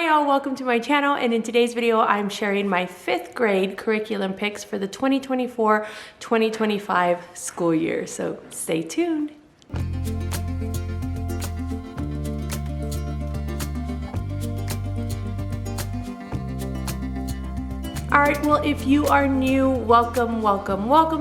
Hi y'all, welcome to my channel, and in today's video I'm sharing my 5th grade curriculum picks for the 2024-2025 school year, so stay tuned. Alright, well, if you are new, welcome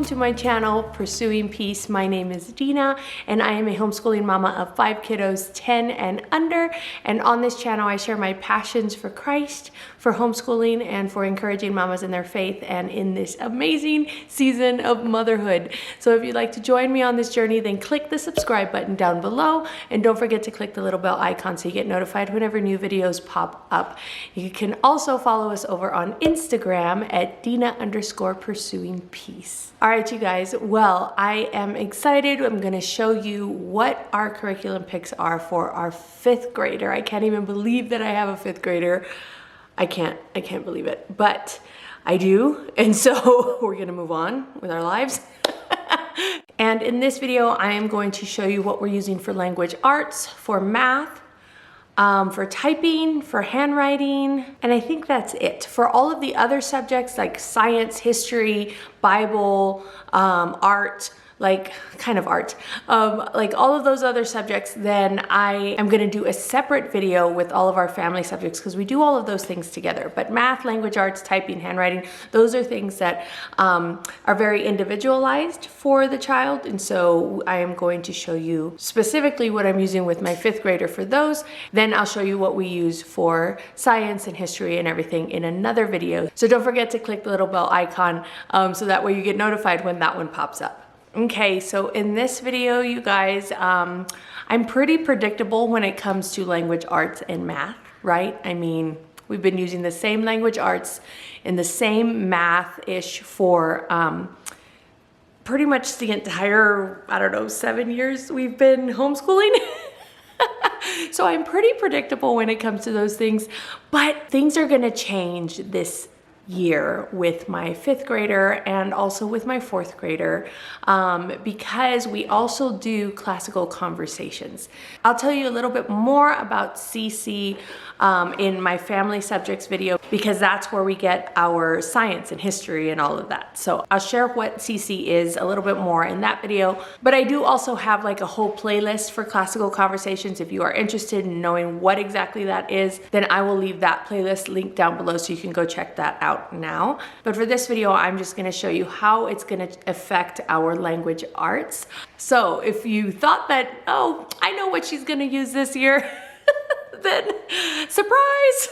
to my channel, Pursuing Peace. My name is Dina, and I am a homeschooling mama of 5 kiddos, 10 and under. And on this channel, I share my passions for Christ, for homeschooling, and for encouraging mamas in their faith and in this amazing season of motherhood. So if you'd like to join me on this journey, then click the subscribe button down below, and don't forget to click the little bell icon so you get notified whenever new videos pop up. You can also follow us over on Instagram at Dina_Pursuing Peace. All right, you guys, well, I am excited. I'm gonna show you what our curriculum picks are for our 5th grader. I can't even believe that I have a 5th grader. I can't believe it, but I do. And so we're gonna move on with our lives. And in this video, I am going to show you what we're using for language arts, for math, for typing, for handwriting, and I think that's it. For all of the other subjects like science, history, Bible, art, like all of those other subjects, then I am gonna do a separate video with all of our family subjects because we do all of those things together. But math, language arts, typing, handwriting, those are things that are very individualized for the child. And so I am going to show you specifically what I'm using with my 5th grader for those. Then I'll show you what we use for science and history and everything in another video. So don't forget to click the little bell icon so that way you get notified when that one pops up. Okay, so in this video, you guys, I'm pretty predictable when it comes to language arts and math, right? I mean, we've been using the same language arts and the same math-ish for pretty much the entire, 7 years we've been homeschooling. So I'm pretty predictable when it comes to those things, but things are gonna change this year with my 5th grader and also with my 4th grader because we also do classical conversations. I'll tell you a little bit more about CC in my family subjects video because that's where we get our science and history and all of that. So I'll share what CC is a little bit more in that video, but I do also have like a whole playlist for classical conversations. If you are interested in knowing what exactly that is, then I will leave that playlist link down below so you can go check that out now. But for this video, I'm just gonna show you how it's gonna affect our language arts. So if you thought that, oh, I know what she's gonna use this year, then surprise,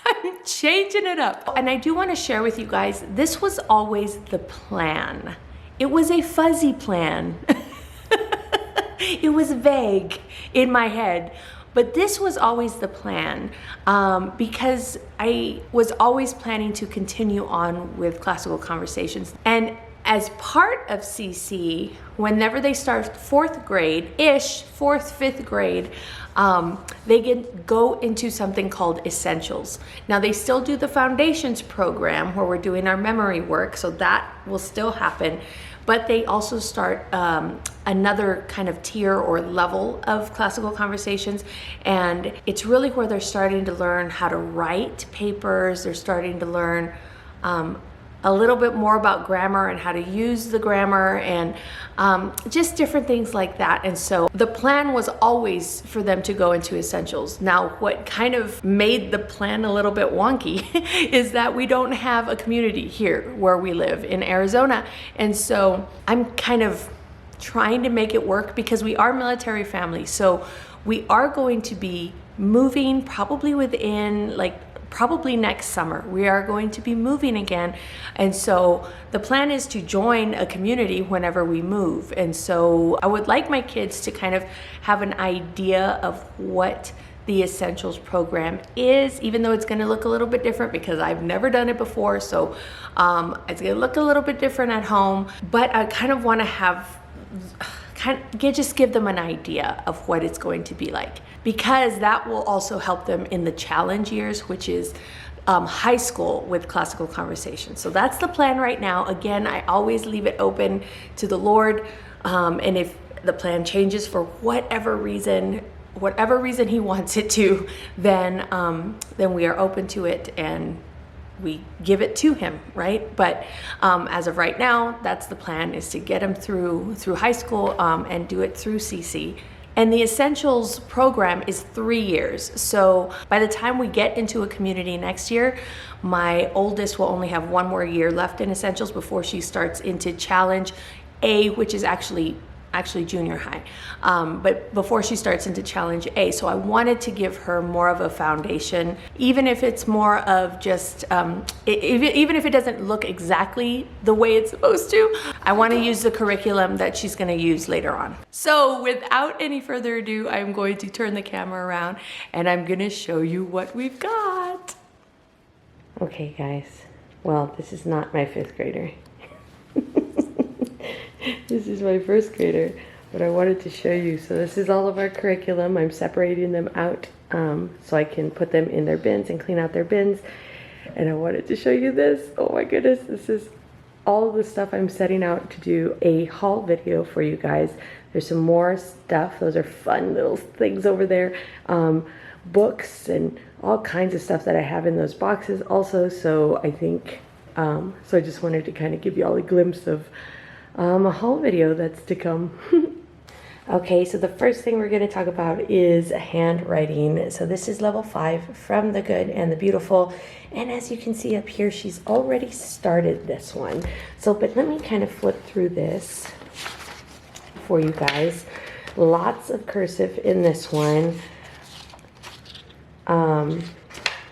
I'm changing it up. And I do wanna share with you guys, this was always the plan. It was a fuzzy plan. It was vague in my head. But this was always the plan because I was always planning to continue on with classical conversations. And as part of CC, whenever they start 4th grade-ish, 4th, 5th grade, they go into something called Essentials. Now they still do the Foundations program where we're doing our memory work, so that will still happen. But they also start another kind of tier or level of classical conversations, and it's really where they're starting to learn how to write papers. They're starting to learn a little bit more about grammar and how to use the grammar and just different things like that. And so the plan was always for them to go into Essentials. Now, what kind of made the plan a little bit wonky is that we don't have a community here where we live in Arizona. And so I'm kind of trying to make it work because we are military family. So we are going to be moving probably within probably next summer. We are going to be moving again. And so the plan is to join a community whenever we move. And so I would like my kids to kind of have an idea of what the Essentials program is, even though it's gonna look a little bit different because I've never done it before. So it's gonna look a little bit different at home, but I kind of wanna just give them an idea of what it's going to be like, because that will also help them in the challenge years, which is high school with classical conversations. So that's the plan right now. Again, I always leave it open to the Lord, and if the plan changes for whatever reason, whatever reason he wants it to, then we are open to it and we give it to him, right? But as of right now, that's the plan, is to get him through high school and do it through CC. And the Essentials program is 3 years. So by the time we get into a community next year, my oldest will only have 1 more year left in Essentials before she starts into Challenge A, which is actually junior high, but before she starts into Challenge A. So I wanted to give her more of a foundation, even if it's more of just, even if it doesn't look exactly the way it's supposed to, I want to use the curriculum that she's going to use later on. So without any further ado, I'm going to turn the camera around and I'm going to show you what we've got. Okay guys, well, this is not my 5th grader. This is my 1st grader, but I wanted to show you. So this is all of our curriculum. I'm separating them out so I can put them in their bins and clean out their bins. And I wanted to show you this. Oh my goodness, this is all of the stuff I'm setting out to do a haul video for you guys. There's some more stuff. Those are fun little things over there. Books and all kinds of stuff that I have in those boxes also. So I think, so I just wanted to kind of give you all a glimpse of a haul video that's to come. Okay, so the first thing we're going to talk about is handwriting. So this is level 5 from the Good and the Beautiful. And as you can see up here, she's already started this one. So, but let me kind of flip through this for you guys. Lots of cursive in this one.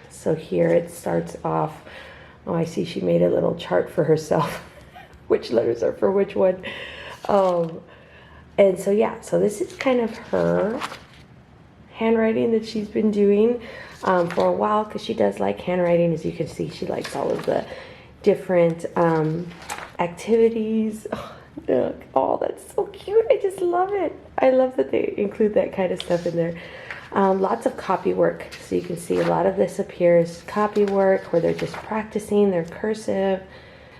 So here it starts off. Oh, I see she made a little chart for herself. Which letters are for which one. And so yeah, so this is kind of her handwriting that she's been doing for a while, because she does like handwriting. As you can see, she likes all of the different activities. Oh, that's so cute. I just love it. I love that they include that kind of stuff in there. Lots of copy work. So you can see a lot of this appears copy work where they're just practicing their cursive.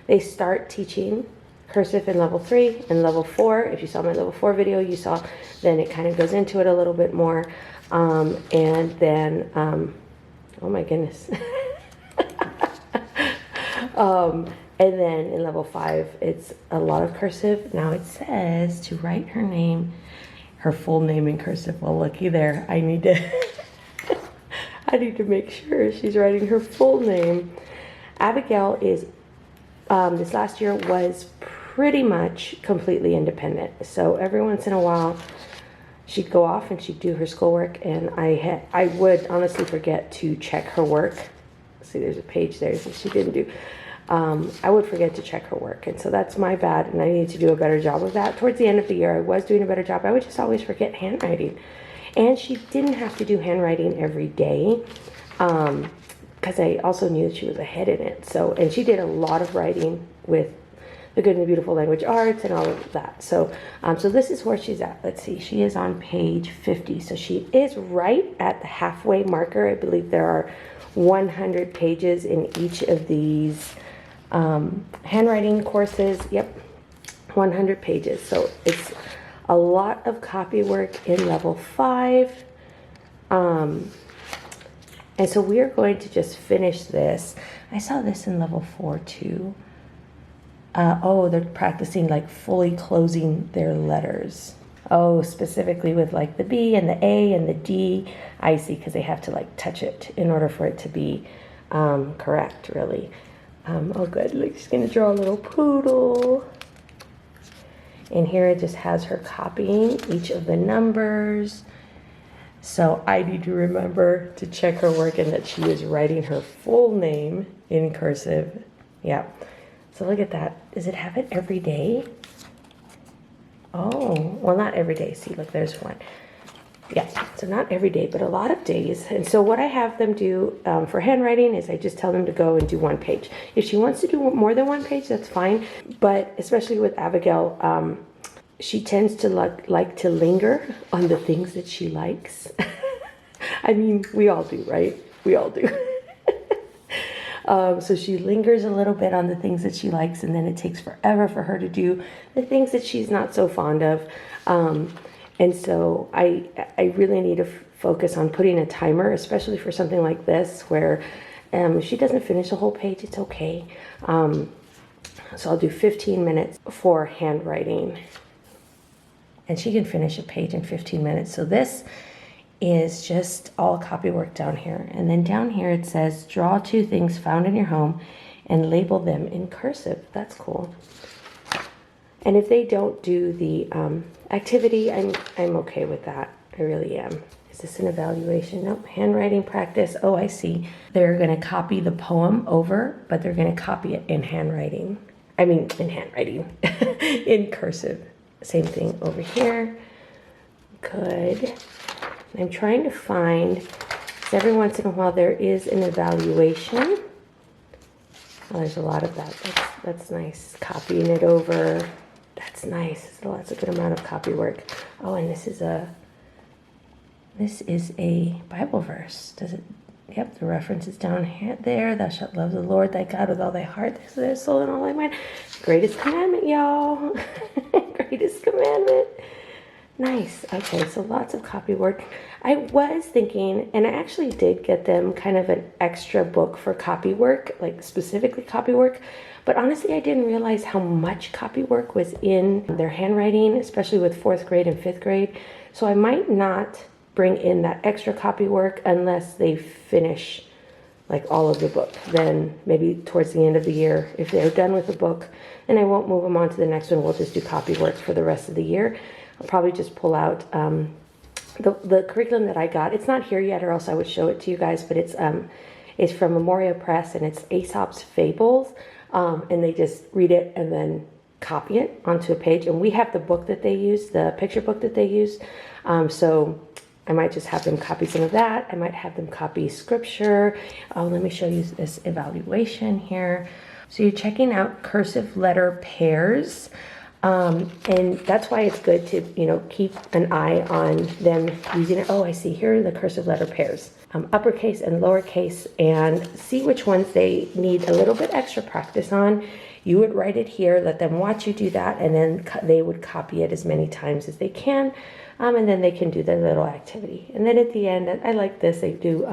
They start teaching cursive in level 3 and level 4. If you saw my level 4 video, you saw then it kind of goes into it a little bit more. And then, oh my goodness. And then in level 5, it's a lot of cursive. Now it says to write her name, her full name in cursive. Well, looky there. I need to, I need to make sure she's writing her full name. Abigail is, this last year was pretty much completely independent. So every once in a while, she'd go off and she'd do her schoolwork, and I would honestly forget to check her work. See, there's a page there that she didn't do. I would forget to check her work, and so that's my bad, and I need to do a better job of that. Towards the end of the year, I was doing a better job. I would just always forget handwriting, and she didn't have to do handwriting every day, because I also knew that she was ahead in it. So, and she did a lot of writing with the Good and the Beautiful Language Arts and all of that. So, so this is where she's at. Let's see, she is on page 50. So she is right at the halfway marker. I believe there are 100 pages in each of these handwriting courses. Yep, 100 pages. So it's a lot of copy work in level 5. And so we are going to just finish this. I saw this in level 4 too. Oh, they're practicing like fully closing their letters. Oh, specifically with like the B and the A and the D. I see, because they have to like touch it in order for it to be correct, really. Oh, good. Look, she's going to draw a little poodle. And here it just has her copying each of the numbers. So I need to remember to check her work and that she is writing her full name in cursive. Yeah. So look at that. Does it have it every day? Oh, well, not every day. See, look, there's one. Yeah, so not every day, but a lot of days. And so what I have them do for handwriting is I just tell them to go and do 1 page. If she wants to do more than 1 page, that's fine. But especially with Abigail, she tends to like to linger on the things that she likes. I mean, we all do, right? We all do. So she lingers a little bit on the things that she likes, and then it takes forever for her to do the things that she's not so fond of. And so I really need to focus on putting a timer, especially for something like this where if she doesn't finish a whole page, it's okay. So I'll do 15 minutes for handwriting. And she can finish a page in 15 minutes. So this is just all copy work down here. And then down here it says, draw 2 things found in your home and label them in cursive. That's cool. And if they don't do the activity, I'm okay with that. I really am. Is this an evaluation? Nope. Handwriting practice. Oh, I see. They're going to copy the poem over, but they're going to copy it in handwriting. I mean, in handwriting, in cursive. Same thing over here. Good. I'm trying to find, because every once in a while there is an evaluation. Oh, there's a lot of that. That's nice. Copying it over. That's nice. So that's a good amount of copy work. Oh, and this is a Bible verse. Does it? Yep, the reference is down here. There, thou shalt love the Lord thy God with all thy heart, thy soul, and all thy mind. Greatest commandment, y'all. Greatest commandment. Nice. Okay, so lots of copy work. I was thinking, and I actually did get them kind of an extra book for copy work, like specifically copy work. But honestly, I didn't realize how much copy work was in their handwriting, especially with 4th grade and 5th grade. So I might not bring in that extra copy work unless they finish like all of the book. Then maybe towards the end of the year, if they're done with the book, then I won't move them on to the next one. We'll just do copy work for the rest of the year. I'll probably just pull out the curriculum that I got. It's not here yet, or else I would show it to you guys, but it's from Memoria Press, and it's Aesop's Fables, and they just read it and then copy it onto a page. And we have the book that they use, the picture book that they use, so I might just have them copy some of that. I might have them copy scripture. Oh, let me show you this evaluation here. So you're checking out cursive letter pairs. And that's why it's good to, keep an eye on them using it. Oh, I see. Here are the cursive letter pairs, uppercase and lowercase, and see which ones they need a little bit extra practice on. You would write it here, let them watch you do that, and then they would copy it as many times as they can. And then they can do their little activity. And then at the end, I like this, they do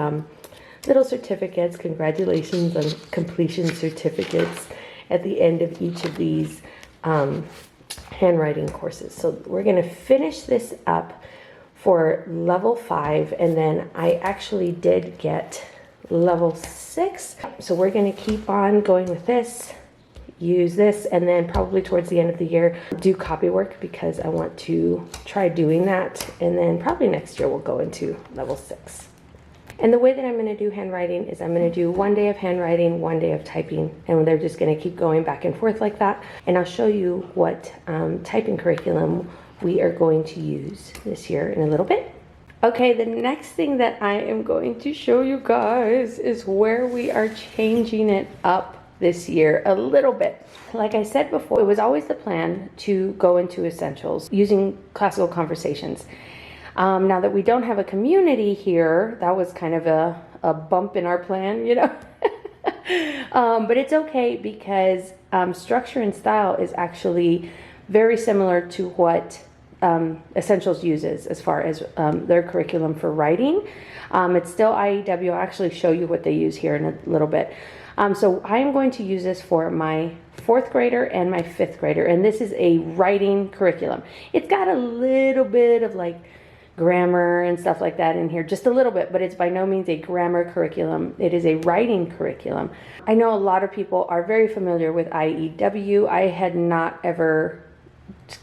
little certificates, congratulations on completion certificates at the end of each of these handwriting courses. So we're going to finish this up for level 5, and then I actually did get level 6. So we're going to keep on going with this, use this, and then probably towards the end of the year do copy work, because I want to try doing that, and then probably next year we'll go into level 6. And the way that I'm going to do handwriting is I'm going to do 1 day of handwriting, 1 day of typing, and they're just going to keep going back and forth like that. And I'll show you what typing curriculum we are going to use this year in a little bit. Okay, the next thing that I am going to show you guys is where we are changing it up this year a little bit. Like I said before, it was always the plan to go into essentials using classical conversations. Now that we don't have a community here, that was kind of a bump in our plan, but it's okay, because structure and style is actually very similar to what Essentials uses as far as their curriculum for writing. It's still IEW. I'll actually show you what they use here in a little bit. So I am going to use this for my 4th grader and my 5th grader, and this is a writing curriculum. It's got a little bit of like grammar and stuff like that in here, just a little bit, but it's by no means a grammar curriculum. It is a writing curriculum. I know a lot of people are very familiar with IEW. I had not ever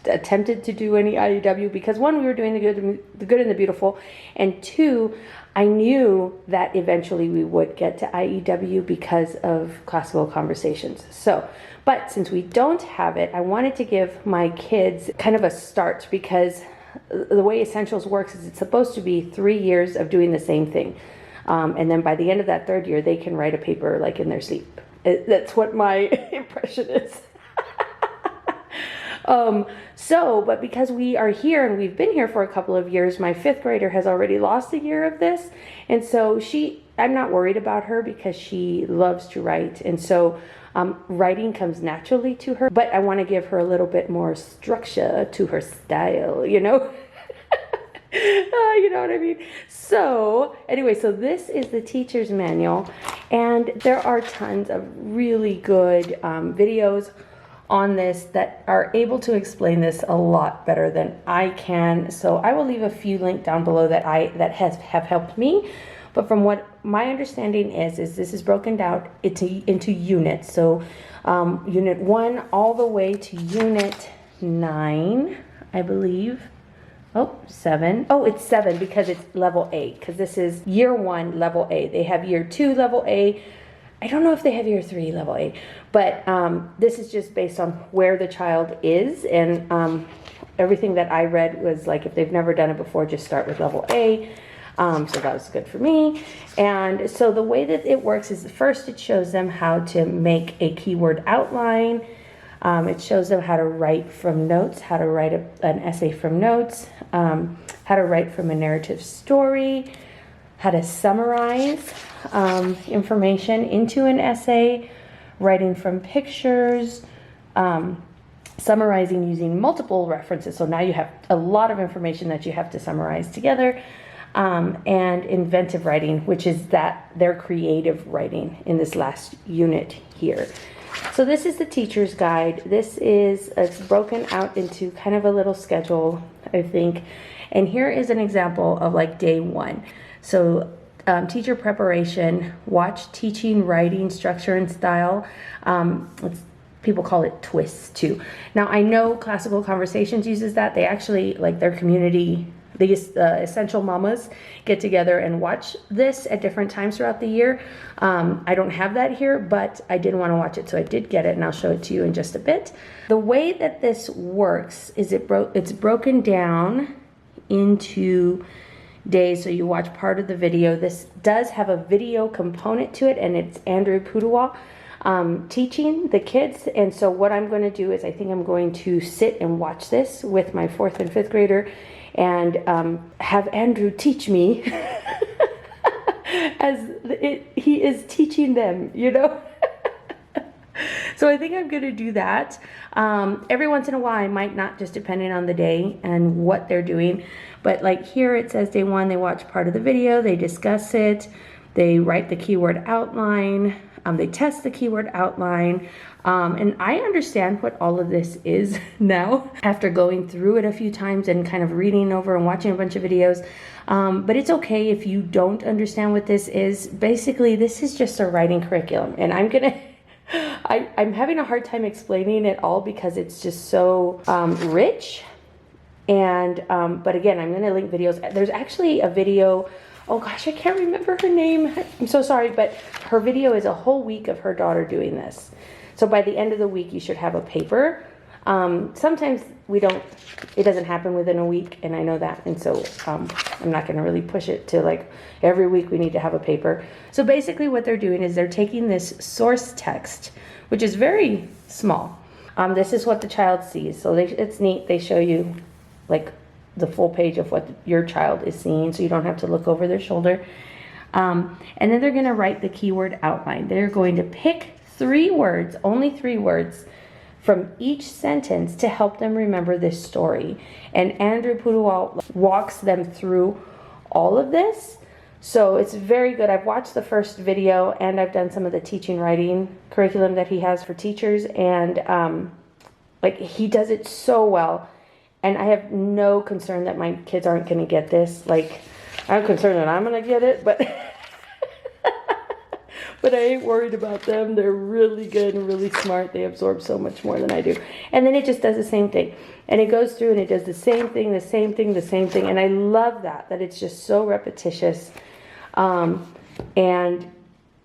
attempted to do any IEW because 1, we were doing the good and the beautiful, and 2, I knew that eventually we would get to IEW because of classical conversations. So, but since we don't have it, I wanted to give my kids kind of a start, because the way Essentials works is it's supposed to be 3 years of doing the same thing. And then by the end of that 3rd year, they can write a paper like in their sleep. That's what my impression is. But because we are here and we've been here for a couple of years, my 5th grader has already lost a year of this. And so I'm not worried about her because she loves to write. And so writing comes naturally to her, but I want to give her a little bit more structure to her style, You know what I mean? So anyway, so this is the teacher's manual, and there are tons of really good videos on this that are able to explain this a lot better than I can. So I will leave a few links down below that have helped me. But from what my understanding is this is broken down into units. So unit 1 all the way to unit 9, I believe. Oh, 7. Oh, it's 7 because it's level A, because this is year 1 level A. They have year 2 level A. I don't know if they have year 3 level A, but this is just based on where the child is, and everything that I read was like, if they've never done it before, just start with level A. So that was good for me. And so the way that it works is, first it shows them how to make a keyword outline. It shows them how to write from notes, how to write an essay from notes, how to write from a narrative story, how to summarize information into an essay, writing from pictures, summarizing using multiple references. So now you have a lot of information that you have to summarize together, and inventive writing, which is their creative writing in this last unit here. So this is the teacher's guide. It's broken out into kind of a little schedule, I think. And here is an example of like day 1. So teacher preparation, watch teaching, writing, structure and style. People call it twists too. Now I know Classical Conversations uses that. They actually, like, their community, these essential mamas get together and watch this at different times throughout the year. I don't have that here, but I did want to watch it, so I did get it, and I'll show it to you in just a bit. The way that this works is it's broken down into days, so you watch part of the video. This does have a video component to it, and it's Andrew Pudewa teaching the kids. And so what I'm going to do is, I think I'm going to sit and watch this with my 4th and 5th grader, and have Andrew teach me as he is teaching them, you know. So I think I'm going to do that. Every once in a while, I might not, just depending on the day and what they're doing. But like here it says day 1, they watch part of the video, they discuss it, they write the keyword outline, they test the keyword outline. And I understand what all of this is now after going through it a few times and kind of reading over and watching a bunch of videos. But it's okay if you don't understand what this is. Basically, this is just a writing curriculum, and I'm having a hard time explaining it all because it's just so rich. And but again, I'm going to link videos. There's actually a video. Oh gosh, I can't remember her name. I'm so sorry, but her video is a whole week of her daughter doing this. So by the end of the week, you should have a paper. Sometimes it doesn't happen within a week, and I know that. And so I'm not going to really push it to like every week we need to have a paper. So basically what they're doing is they're taking this source text, which is very small. This is what the child sees. So it's neat. They show you like the full page of what your child is seeing, so you don't have to look over their shoulder. And then they're going to write the keyword outline. They're going to pick 3 words, only 3 words, from each sentence to help them remember this story. And Andrew Pudewa walks them through all of this. So it's very good. I've watched the first video, and I've done some of the teaching writing curriculum that he has for teachers, and like, he does it so well. And I have no concern that my kids aren't going to get this. Like, I'm concerned that I'm going to get it, but but I ain't worried about them. They're really good and really smart. They absorb so much more than I do. And then it just does the same thing. And it goes through and it does the same thing, the same thing, the same thing. And I love that it's just so repetitious. And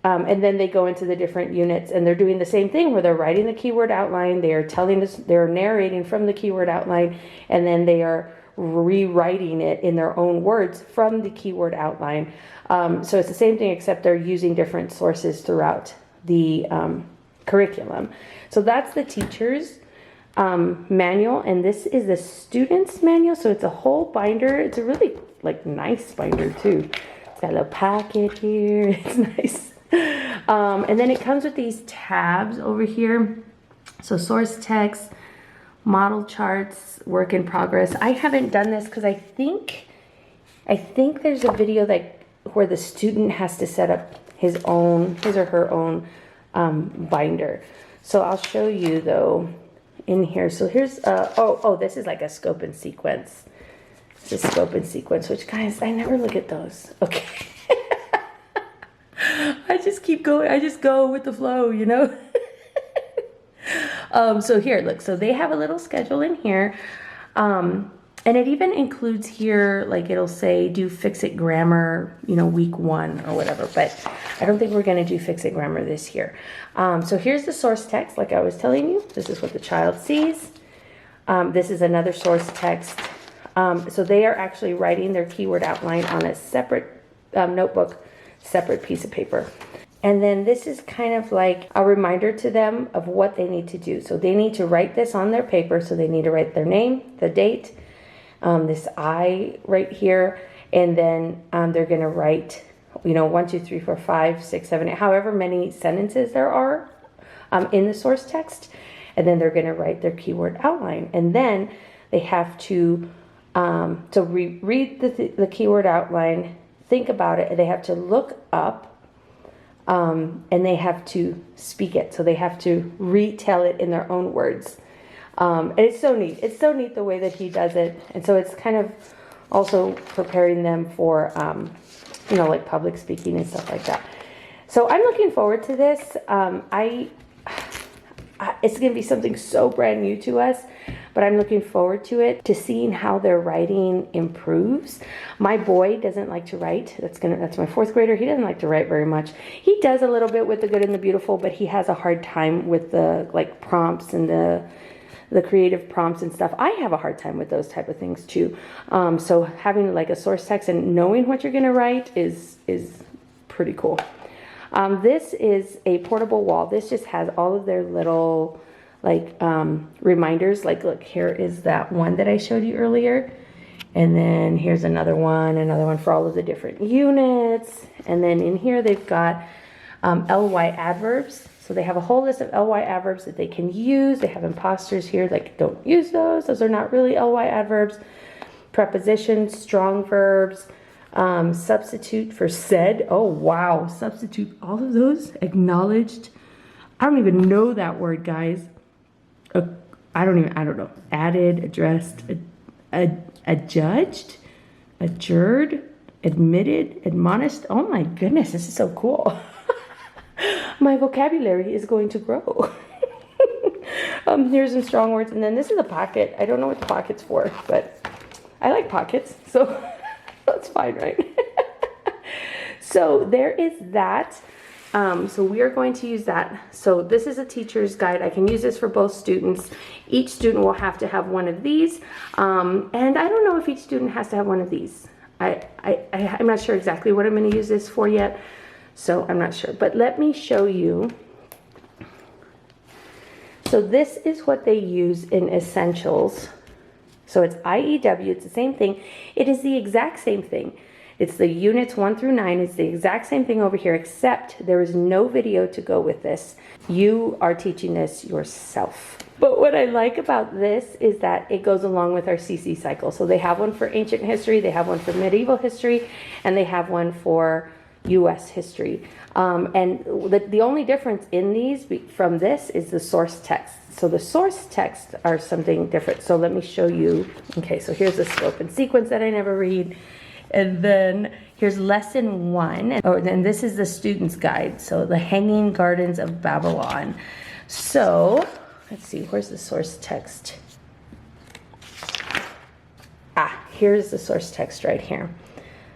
then they go into the different units, and they're doing the same thing where they're writing the keyword outline. They are they're narrating from the keyword outline, and then they are rewriting it in their own words from the keyword outline. So it's the same thing, except they're using different sources throughout the curriculum. So that's the teacher's manual, and this is the student's manual. So it's a whole binder. It's a really like nice binder too. It's got a little packet here. It's nice. And then it comes with these tabs over here. So source text, model charts, work in progress. I haven't done this because I think I think there's a video where the student has to set up his or her own binder. So I'll show you though in here. So here's, this is like a scope and sequence. It's a scope and sequence, which guys, I never look at those. Okay. I just keep going. I just go with the flow, you know? So here, look, so they have a little schedule in here. And it even includes here, like it'll say do Fix-It Grammar, you know, week 1 or whatever, but I don't think we're going to do Fix-It Grammar this year. So here's the source text, like I was telling you. This is what the child sees. This is another source text. So they are actually writing their keyword outline on a separate notebook, separate piece of paper. And then this is kind of like a reminder to them of what they need to do. So they need to write this on their paper. So they need to write their name, the date, this I right here, and then they're going to write, you know, 1, 2, 3, 4, 5, 6, 7, 8, however many sentences there are in the source text, and then they're going to write their keyword outline, and then they have to read the keyword outline, think about it, and they have to look up, and they have to speak it, so they have to retell it in their own words. And it's so neat. It's so neat the way that he does it. And so it's kind of also preparing them for, you know, like public speaking and stuff like that. So I'm looking forward to this. It's going to be something so brand new to us, but I'm looking forward to it, to seeing how their writing improves. My boy doesn't like to write. That's my 4th grader. He doesn't like to write very much. He does a little bit with the good and the beautiful, but he has a hard time with the like prompts and the creative prompts and stuff. I have a hard time with those type of things too. So having like a source text and knowing what you're going to write is pretty cool. This is a portable wall. This just has all of their little like reminders. Like, look, here is that one that I showed you earlier. And then here's another one for all of the different units. And then in here they've got ly adverbs. So they have a whole list of ly adverbs that they can use. They have imposters here, like don't use those. Those are not really ly adverbs. Prepositions, strong verbs, substitute for said. Oh, wow. Substitute, all of those. Acknowledged. I don't even know that word, guys. I don't know. Added, addressed, adjudged, adjured, admitted, admonished. Oh my goodness, this is so cool. My vocabulary is going to grow. Here's some strong words. And then this is a pocket. I don't know what the pocket's for, but I like pockets. So that's fine, right? So there is that. So we are going to use that. So this is a teacher's guide. I can use this for both students. Each student will have to have one of these. And I don't know if each student has to have one of these. I'm not sure exactly what I'm going to use this for yet. So I'm not sure, but let me show you. So this is what they use in Essentials. So it's IEW, it's the same thing. It is the exact same thing. It's the units 1 through 9. It's the exact same thing over here, except there is no video to go with this. You are teaching this yourself. But what I like about this is that it goes along with our CC cycle. So they have one for ancient history, they have one for medieval history, and they have one for U.S. history. And the only difference in these from this is the source text. So the source texts are something different. So let me show you. Okay, so here's the scope and sequence that I never read. And then here's lesson 1. Oh, then this is the student's guide. So the Hanging Gardens of Babylon. So let's see, where's the source text? Here's the source text right here.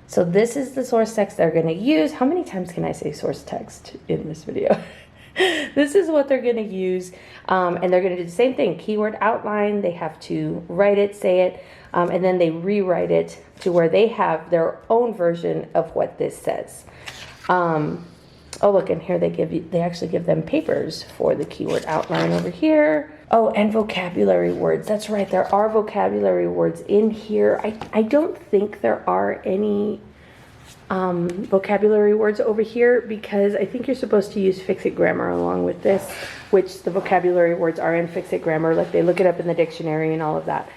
So this is the source text they're going to use. How many times can I say source text in this video? This is what they're going to use. And they're going to do the same thing. Keyword outline. They have to write it, say it, and then they rewrite it to where they have their own version of what this says. Oh, look, and here they actually give them papers for the keyword outline over here. Oh, and vocabulary words. That's right. There are vocabulary words in here. I don't think there are any vocabulary words over here because I think you're supposed to use Fix-It Grammar along with this, which the vocabulary words are in Fix-It Grammar. Like they look it up in the dictionary and all of that.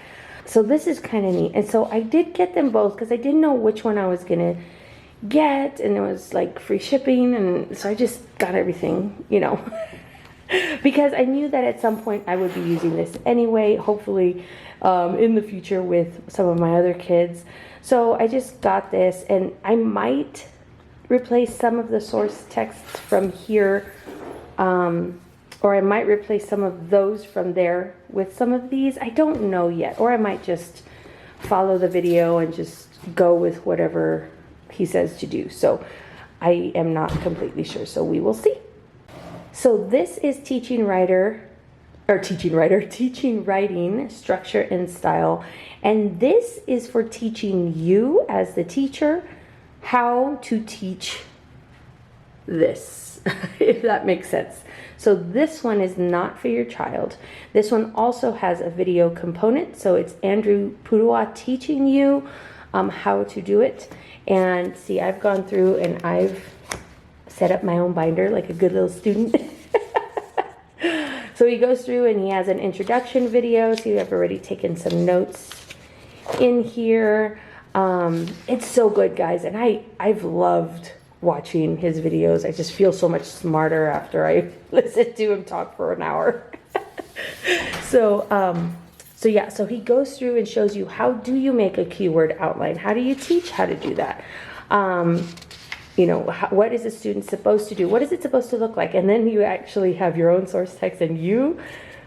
so this is kind of neat. And so I did get them both because I didn't know which one I was going to get, and it was like free shipping, and so I just got everything, you know, because I knew that at some point I would be using this anyway, hopefully in the future with some of my other kids. So I just got this, and I might replace some of the source texts from here, or I might replace some of those from there with some of these. I don't know yet, or I might just follow the video and just go with whatever he says to do. So I am not completely sure, so we will see. So this is teaching writing, structure and style. And this is for teaching you as the teacher how to teach this, if that makes sense. So this one is not for your child. This one also has a video component. So it's Andrew Pudua teaching you how to do it. And see, I've gone through and I've set up my own binder like a good little student. So he goes through and he has an introduction video. So I've already taken some notes in here. It's so good, guys. And I've loved watching his videos. I just feel so much smarter after I listen to him talk for an hour. So yeah, so he goes through and shows you how do you make a keyword outline? How do you teach how to do that? You know, what is a student supposed to do? What is it supposed to look like? And then you actually have your own source text and you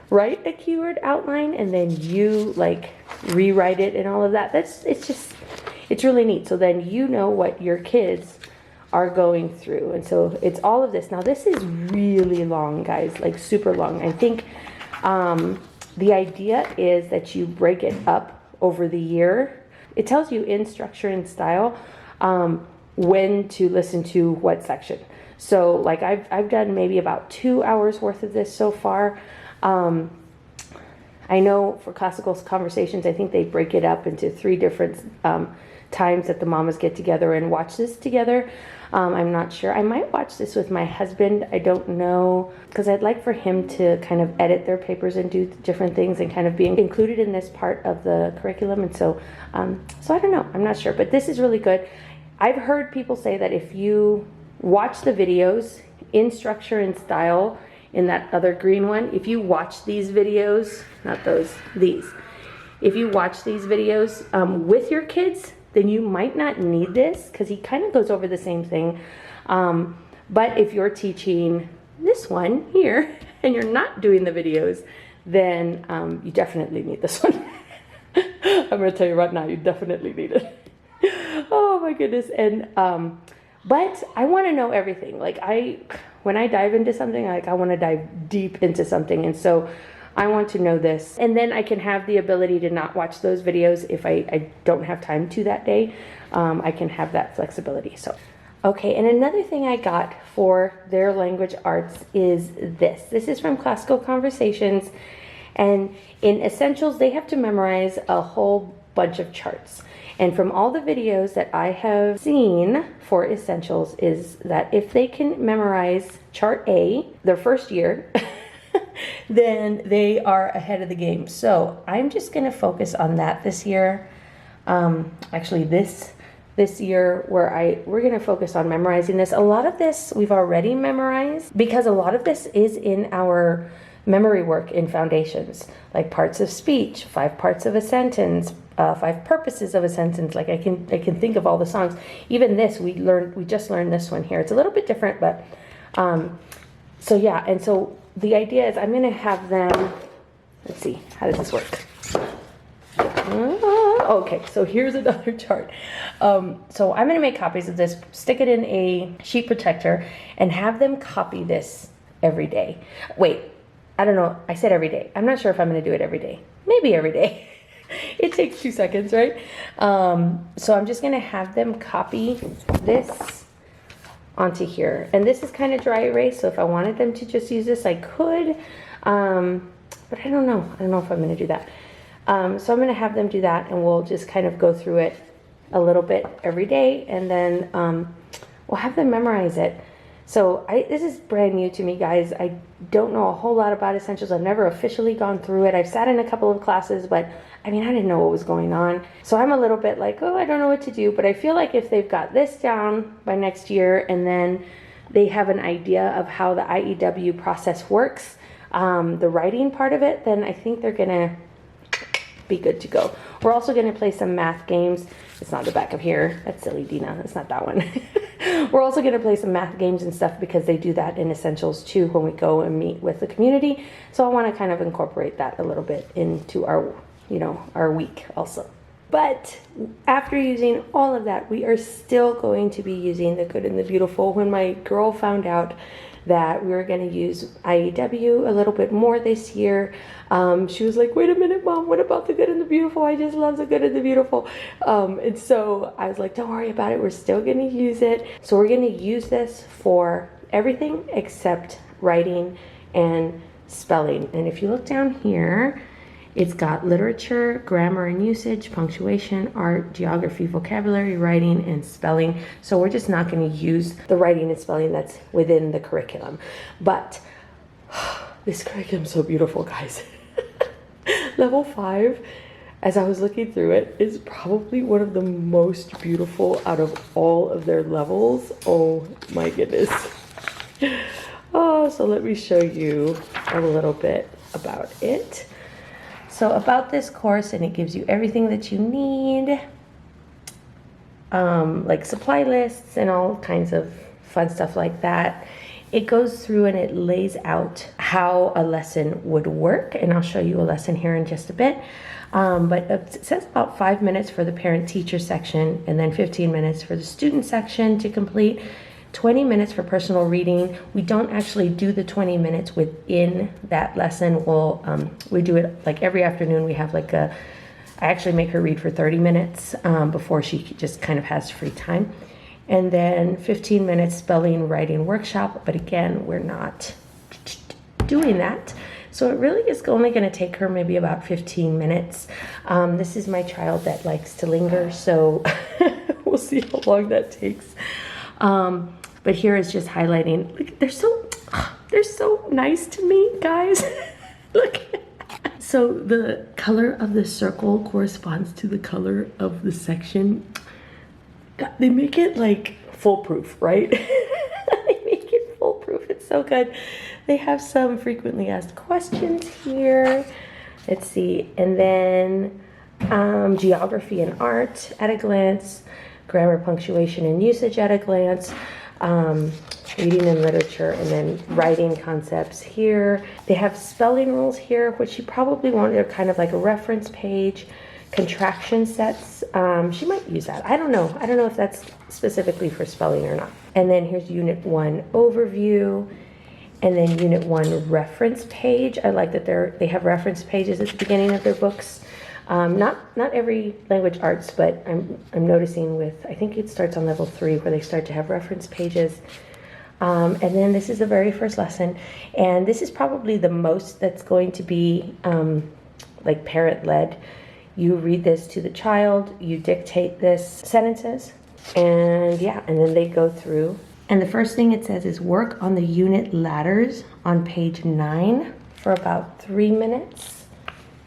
write a keyword outline and then you like rewrite it and all of that. It's really neat. So then you know what your kids are going through. And so it's all of this. Now this is really long, guys, like super long. I think, the idea is that you break it up over the year. It tells you in structure and style when to listen to what section. So like I've done maybe about 2 hours worth of this so far. I know for classical conversations, I think they break it up into 3 different times that the mamas get together and watch this together. I'm not sure. I might watch this with my husband. I don't know, because I'd like for him to kind of edit their papers and do different things and kind of be included in this part of the curriculum. And so, so I don't know. I'm not sure, but this is really good. I've heard people say that if you watch the videos in structure and style in that other green one, if you watch these videos, not those, these, if you watch these videos with your kids, then you might not need this because he kind of goes over the same thing. But if you're teaching this one here and you're not doing the videos, then you definitely need this one. I'm going to tell you right now, you definitely need it. Oh my goodness. And but I want to know everything. Like when I dive into something, like I want to dive deep into something. And so I want to know this, and then I can have the ability to not watch those videos if I don't have time to that day. I can have that flexibility. So, okay, and another thing I got for their language arts is this. This is from Classical Conversations, and in Essentials, they have to memorize a whole bunch of charts. And from all the videos that I have seen for Essentials is that if they can memorize chart A their first year, then they are ahead of the game. So I'm just going to focus on that this year. Actually, this year we're going to focus on memorizing this. A lot of this we've already memorized because a lot of this is in our memory work in foundations, like parts of speech, 5 parts of a sentence, 5 purposes of a sentence. Like I can think of all the songs. Even this we just learned this one here. It's a little bit different, but so yeah. And so the idea is I'm going to have them, let's see, how does this work? Okay, so here's another chart. So I'm going to make copies of this, stick it in a sheet protector, and have them copy this every day. Wait, I don't know. I said every day. I'm not sure if I'm going to do it every day. Maybe every day. It takes 2 seconds, right? So I'm just going to have them copy this onto here, and this is kind of dry erase, so if I wanted them to just use this I could, but I don't know if I'm going to do that. So I'm going to have them do that, and we'll just kind of go through it a little bit every day, and then we'll have them memorize it. So this is brand new to me, guys. I don't know a whole lot about essentials. I've never officially gone through it. I've sat in a couple of classes, but I mean, I didn't know what was going on. So I'm a little bit like, oh, I don't know what to do. But I feel like if they've got this down by next year and then they have an idea of how the IEW process works, the writing part of it, then I think they're gonna be good to go. We're also gonna play some math games. It's not the back of here. That's silly, Dina. It's not that one. We're also gonna play some math games and stuff because they do that in essentials too when we go and meet with the community. So I want to kind of incorporate that a little bit into our, our week also. But after using all of that, we are still going to be using the good and the beautiful. When my girl found out that we were going to use IEW a little bit more this year, she was like, wait a minute, Mom, what about the good and the beautiful? I just love the good and the beautiful. And so I was like, don't worry about it. We're still going to use it. So we're going to use this for everything except writing and spelling. And if you look down here, it's got literature, grammar and usage, punctuation, art, geography, vocabulary, writing, and spelling. So we're just not going to use the writing and spelling that's within the curriculum. But this curriculum is so beautiful, guys. Level 5, as I was looking through it, is probably one of the most beautiful out of all of their levels. Oh my goodness. Oh, so let me show you a little bit about it. So about this course, and it gives you everything that you need, like supply lists and all kinds of fun stuff like that. It goes through and it lays out how a lesson would work, and I'll show you a lesson here in just a bit. But it says about 5 minutes for the parent-teacher section, and then 15 minutes for the student section to complete. 20 minutes for personal reading. We don't actually do the 20 minutes within that lesson. We do it like every afternoon. We have I actually make her read for 30 minutes before she just kind of has free time. And then 15 minutes spelling, writing workshop. But again, we're not doing that. So it really is only going to take her maybe about 15 minutes. This is my child that likes to linger, so we'll see how long that takes. But here is just highlighting. Look, they're so nice to me, guys. Look. So the color of the circle corresponds to the color of the section. God, they make it like foolproof, right? They make it foolproof. It's so good. They have some frequently asked questions here. Let's see. And then geography and art at a glance, grammar, punctuation, and usage at a glance. Reading and literature, and then writing concepts here. They have spelling rules here, which you probably want. They're kind of like a reference page. Contraction sets. She might use that. I don't know. I don't know if that's specifically for spelling or not. And then here's Unit 1 overview. And then Unit 1 reference page. I like that they have reference pages at the beginning of their books. Not every language arts, but I'm noticing with, I think it starts on level 3 where they start to have reference pages. And then this is the very first lesson, and this is probably the most that's going to be like parent-led. You read this to the child, you dictate this sentences, and yeah, and then they go through. And the first thing it says is work on the unit ladders on page 9 for about 3 minutes.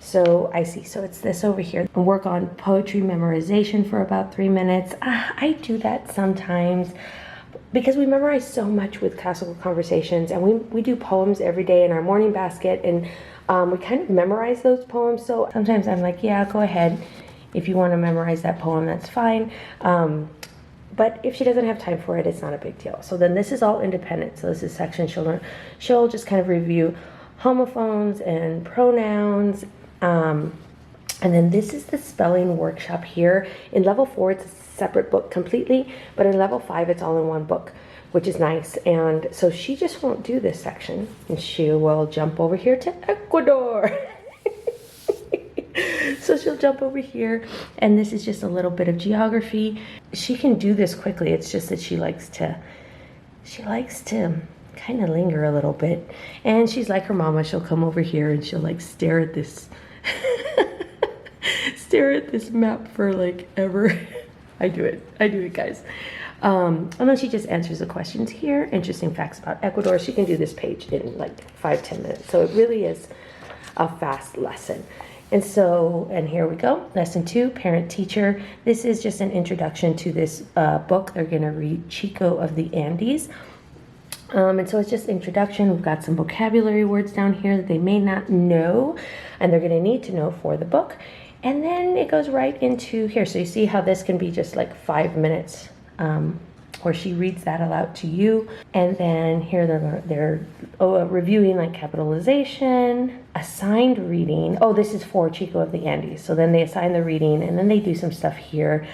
So I see, so it's this over here. And work on poetry memorization for about 3 minutes. I do that sometimes because we memorize so much with classical conversations, and we do poems every day in our morning basket, and we kind of memorize those poems. So sometimes I'm like, yeah, go ahead. If you want to memorize that poem, that's fine. But if she doesn't have time for it, it's not a big deal. So then this is all independent. So this is section she'll just kind of review homophones and pronouns. And then this is the spelling workshop here. In level 4, it's a separate book completely, but in level 5, it's all in one book, which is nice. And so she just won't do this section, and she will jump over here to Ecuador. So she'll jump over here, and this is just a little bit of geography. She can do this quickly. It's just that she likes to kind of linger a little bit. And she's like her mama. She'll come over here and she'll like stare at this map for like ever. I do it, guys. And then she just answers the questions here. Interesting facts about Ecuador. She can do this page in like 5-10 minutes. So it really is a fast lesson. And so, and here we go, lesson 2, parent teacher. This is just an introduction to this book. They're gonna read Chico of the Andes. And so it's just introduction. We've got some vocabulary words down here that they may not know, and they're gonna need to know for the book. And then it goes right into here. So you see how this can be just like 5 minutes, where she reads that aloud to you. And then here they're reviewing like capitalization, assigned reading. Oh, this is for Chico of the Andes. So then they assign the reading, and then they do some stuff here.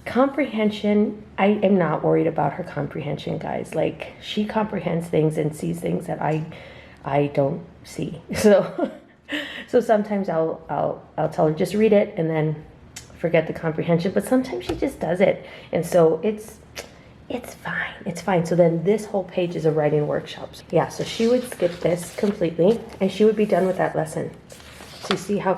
Comprehension, I am not worried about her comprehension, guys. Like, she comprehends things and sees things that I don't see. So so sometimes I'll tell her just read it and then forget the comprehension, but sometimes she just does it, and so it's fine. It's fine. So then this whole page is a writing workshop. Yeah, so she would skip this completely, and she would be done with that lesson. So you see how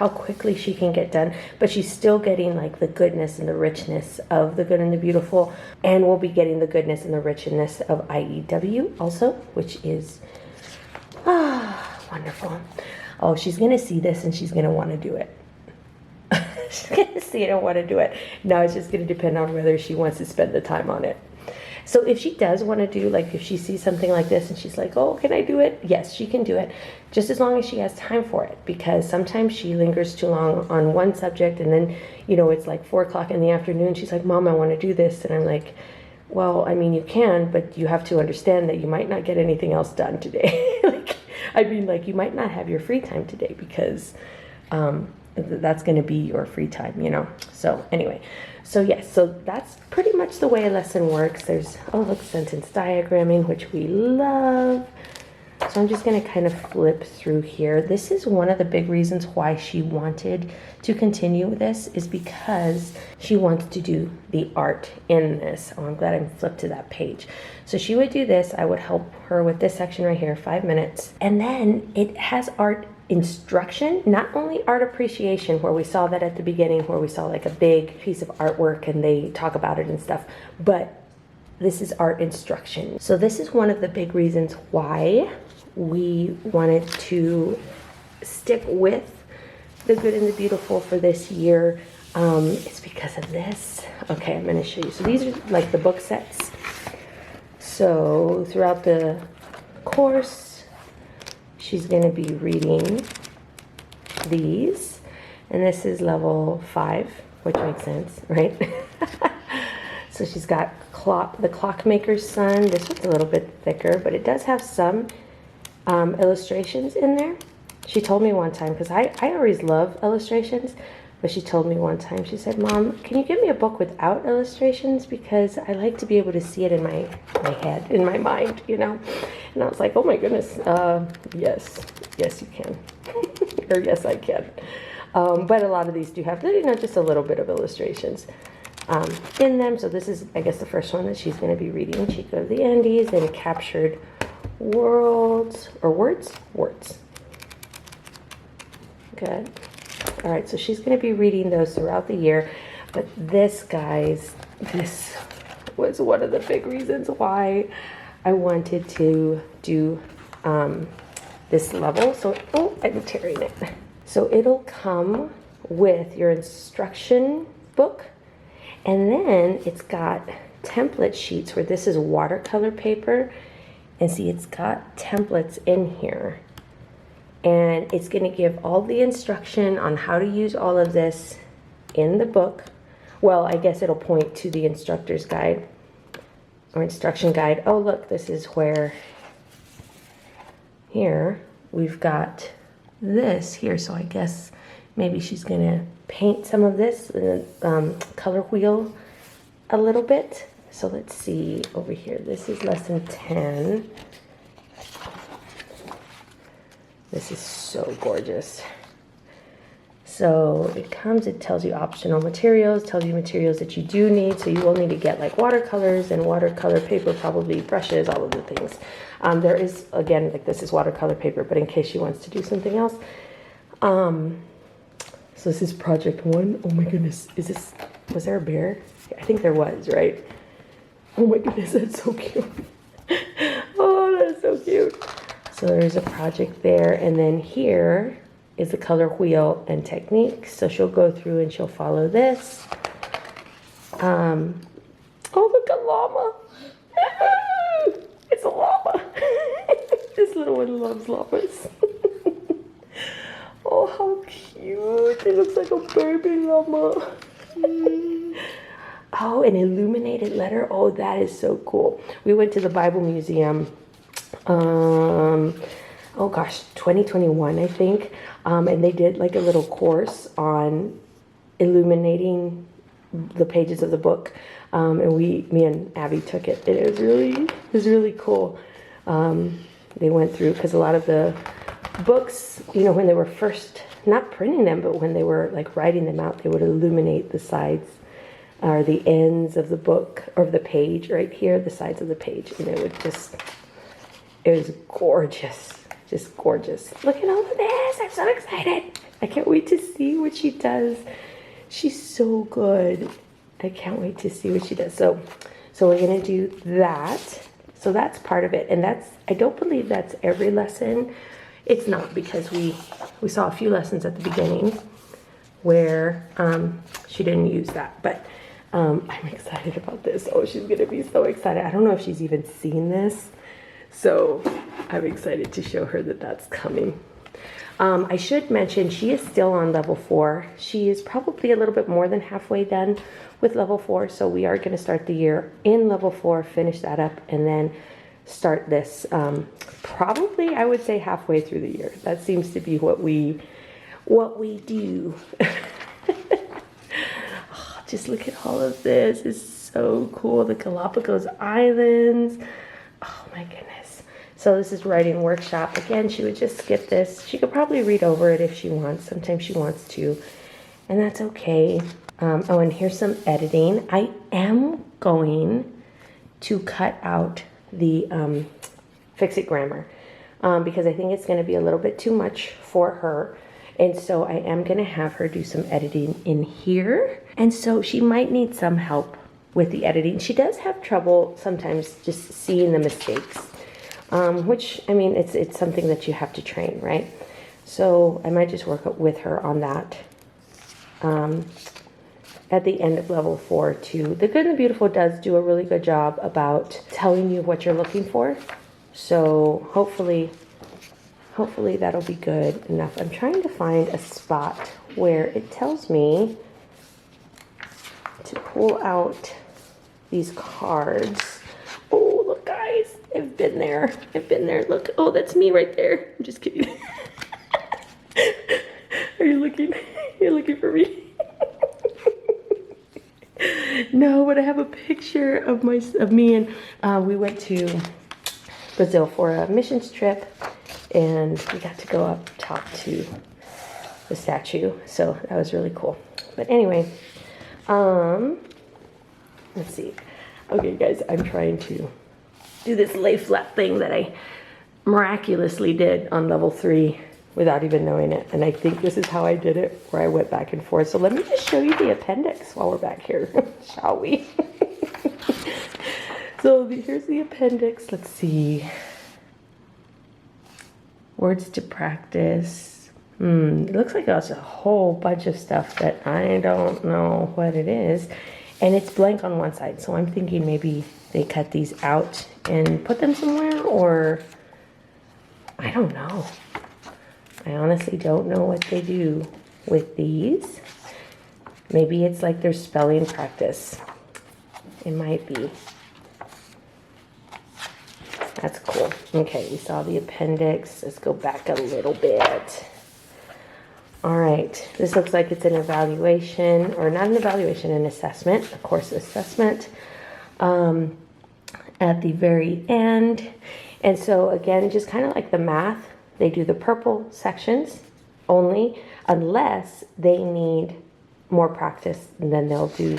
quickly she can get done, but she's still getting like the goodness and the richness of the good and the beautiful, and we'll be getting the goodness and the richness of IEW also, which is wonderful. Oh, she's gonna see this and she's gonna want to do it. She's gonna see it and want to do it. Now it's just gonna depend on whether she wants to spend the time on it. So if she does want to do, like if she sees something like this and she's like, oh, can I do it? Yes, she can do it, just as long as she has time for it, because sometimes she lingers too long on one subject, and then, you know, it's like 4 o'clock in the afternoon. She's like, Mom, I want to do this. And I'm like, well, I mean, you can, but you have to understand that you might not get anything else done today. Like, you might not have your free time today, because that's going to be your free time, you know? So anyway, so yes, so that's pretty much the way a lesson works. There's, oh, look, sentence diagramming, which we love. So I'm just going to kind of flip through here. This is one of the big reasons why she wanted to continue this, is because she wants to do the art in this. Oh, I'm glad I flipped to that page. So she would do this. I would help her with this section right here, 5 minutes. And then it has art instruction, not only art appreciation, where we saw that at the beginning, where we saw like a big piece of artwork and they talk about it and stuff, but this is art instruction. So this is one of the big reasons why we wanted to stick with the good and the beautiful for this year. It's because of this. Okay, I'm going to show you. So these are like the book sets. So throughout the course, she's going to be reading these, and this is level 5, which makes sense, right? So she's got the Clockmaker's Son. This one's a little bit thicker, but it does have some illustrations in there. She told me one time, because I always love illustrations, but she told me one time, she said, Mom, can you give me a book without illustrations? Because I like to be able to see it in my head, in my mind, you know? And I was like, oh my goodness, yes you can. Or yes, I can. But a lot of these do have, you know, just a little bit of illustrations in them. So this is, I guess, the first one that she's going to be reading, Chico of the Andes, and Captured Words. Good. All right, so she's going to be reading those throughout the year. But this, guys, this was one of the big reasons why I wanted to do this level. So, oh, I'm tearing it. So it'll come with your instruction book, and then it's got template sheets where this is watercolor paper, and see, it's got templates in here, and it's going to give all the instruction on how to use all of this in the book. Well, I guess it'll point to the instructor's guide or instruction guide. Oh, look, this is where here we've got this here. So I guess maybe she's going to paint some of this in a color wheel a little bit. So let's see over here. This is lesson 10. This is so gorgeous. So it tells you optional materials, tells you materials that you do need. So you will need to get like watercolors and watercolor paper, probably brushes, all of the things. There is, again, like this is watercolor paper, but in case she wants to do something else. So this is project 1. Oh my goodness, was there a bear? I think there was, right? Oh my goodness, that's so cute. Oh, that's so cute. So there's a project there, and then here is the color wheel and technique. So she'll go through and she'll follow this. Oh, look, a llama. It's a llama. This little one loves llamas. Oh, how cute. It looks like a baby llama. Oh, an illuminated letter. Oh, that is so cool. We went to the Bible Museum, oh gosh, 2021, I think. And they did like a little course on illuminating the pages of the book. And me and Abby took it. And it was really cool. They went through, because a lot of the books, you know, when they were first, not printing them, but when they were like writing them out, they would illuminate the sides or the ends of the book or the page right here, the sides of the page. And it was gorgeous, just gorgeous. Look at all of this. I'm so excited. I can't wait to see what she does. She's so good. I can't wait to see what she does. So we're going to do that. So that's part of it. And I don't believe that's every lesson. It's not, because we saw a few lessons at the beginning where she didn't use that. But I'm excited about this. Oh, she's going to be so excited. I don't know if she's even seen this. So I'm excited to show her that that's coming. I should mention she is still on level 4. She is probably a little bit more than halfway done with level 4. So we are going to start the year in level 4, finish that up, and then start this probably, I would say, halfway through the year. That seems to be what we do. Oh, just look at all of this. It's so cool. The Galapagos Islands. Oh my goodness. So this is writing workshop. Again, she would just skip this. She could probably read over it if she wants. Sometimes she wants to, and that's okay. Oh, and here's some editing. I am going to cut out the fix-it grammar because I think it's going to be a little bit too much for her. And so I am going to have her do some editing in here. And so she might need some help with the editing. She does have trouble sometimes just seeing the mistakes, which, I mean, it's something that you have to train, right? So I might just work with her on that at the end of level 4 too. The Good and the Beautiful does do a really good job about telling you what you're looking for. So hopefully that'll be good enough. I'm trying to find a spot where it tells me to pull out these cards. Oh, look guys, I've been there. Look, oh, that's me right there. I'm just kidding. Are you looking? You're looking for me? No, but I have a picture of me, and we went to Brazil for a missions trip, and we got to go up top to the statue, so that was really cool. But anyway, let's see. Okay, guys, I'm trying to do this lay flat thing that I miraculously did on level 3 without even knowing it. And I think this is how I did it, where I went back and forth. So let me just show you the appendix while we're back here, shall we? So here's the appendix. Let's see. Words to practice. It looks like there's a whole bunch of stuff that I don't know what it is. And it's blank on one side. So I'm thinking maybe they cut these out and put them somewhere, or I don't know. I honestly don't know what they do with these. Maybe it's like their spelling practice. It might be. That's cool. Okay, we saw the appendix. Let's go back a little bit. All right, this looks like it's an evaluation, or not an evaluation, an assessment, a course assessment at the very end. And so again, just kind of like the math, they do the purple sections only, unless they need more practice, and then they'll do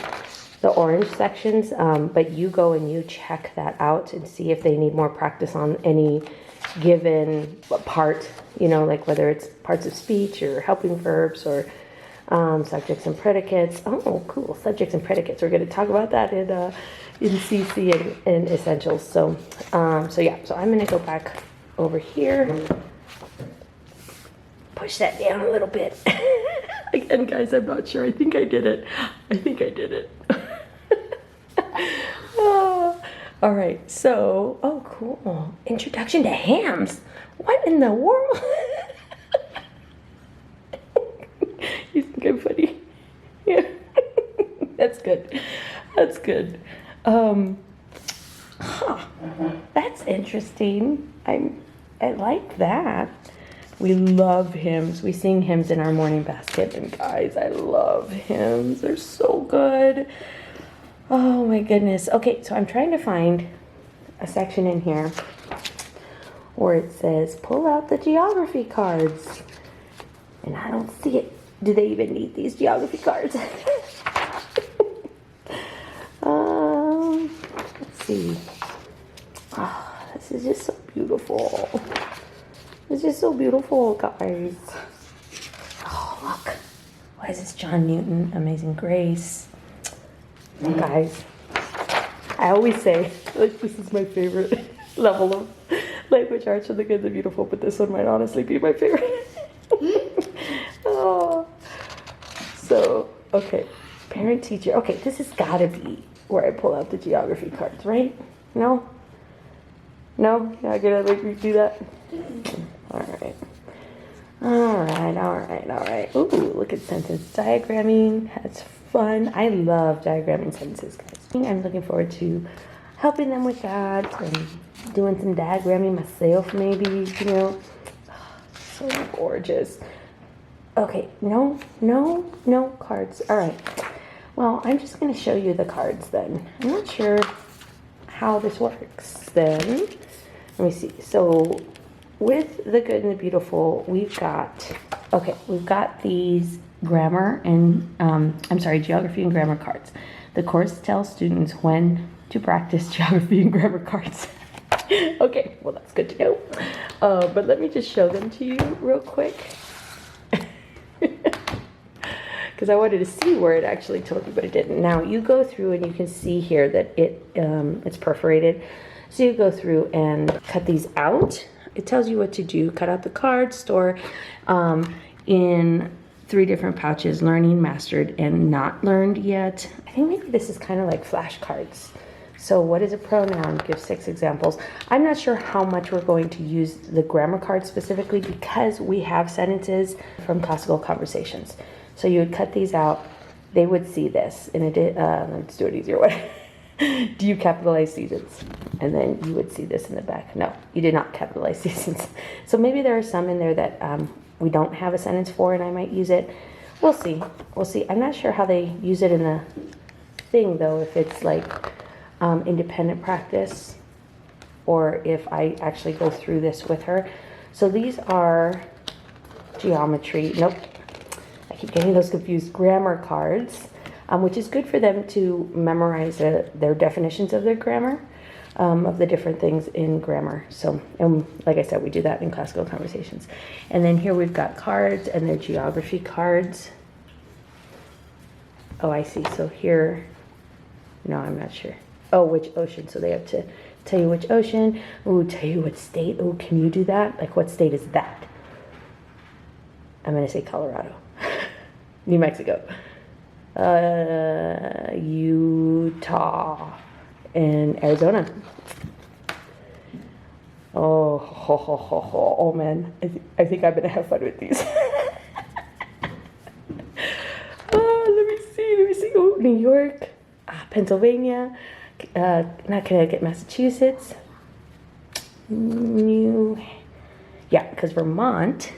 the orange sections. But you go and you check that out and see if they need more practice on any given part, you know, like whether it's parts of speech or helping verbs or Subjects and predicates. Oh, cool. Subjects and predicates. We're going to talk about that in CC and essentials. So, yeah. So I'm going to go back over here. Push that down a little bit. Again, guys, I'm not sure. I think I did it. All right. So, oh, cool. Introduction to hams. What in the world? You think I'm funny? Yeah. That's good. That's interesting. I like that. We love hymns. We sing hymns in our morning basket. And guys, I love hymns. They're so good. Oh my goodness. Okay, so I'm trying to find a section in here where it says, pull out the geography cards. And I don't see it. Do they even need these geography cards? Let's see. Oh, this is just so beautiful. It's just so beautiful, guys. Oh, look. Why is this John Newton? Amazing Grace. Guys, I always say, like, this is my favorite level of language arts for the good, the beautiful, but this one might honestly be my favorite. Oh. So, okay. Parent teacher. Okay, this has got to be where I pull out the geography cards, right? No? No? You're not going to make me do that? All right. Ooh, look at sentence diagramming. That's fun. I love diagramming sentences, guys. I'm looking forward to helping them with that and doing some diagramming myself, maybe, you know. So gorgeous. Okay, no cards. All right. Well, I'm just going to show you the cards then. I'm not sure how this works then. Let me see. So with the good and the beautiful, we've got these grammar and, geography and grammar cards. The course tells students when to practice geography and grammar cards. Okay, well, that's good to know. But let me just show them to you real quick. Because I wanted to see where it actually told you, but it didn't. Now, you go through and you can see here that it's perforated. So you go through and cut these out. It tells you what to do. Cut out the cards, store in 3 different pouches, learning, mastered, and not learned yet. I think maybe this is kind of like flashcards. So what is a pronoun? Give 6 examples. I'm not sure how much we're going to use the grammar card specifically because we have sentences from classical conversations. So you would cut these out. They would see this. And let's do it easier way. Do you capitalize seasons? And then you would see this in the back. No, you did not capitalize seasons. So maybe there are some in there that we don't have a sentence for and I might use it. We'll see. I'm not sure how they use it in the thing though, if it's like independent practice or if I actually go through this with her. So these are geometry. Nope. I keep getting those confused. Grammar cards. Which is good for them to memorize their definitions of their grammar, of the different things in grammar. So, like I said, we do that in classical conversations. And then here we've got cards and their geography cards. Oh, I see. So here, no, I'm not sure. Oh, which ocean? So they have to tell you which ocean. Ooh, tell you what state. Oh, can you do that? Like, what state is that? I'm going to say Colorado. New Mexico. Utah and Arizona. Oh man, I think I'm gonna have fun with these. Let me see. Oh, New York, Pennsylvania, not Connecticut, Massachusetts. Because Vermont.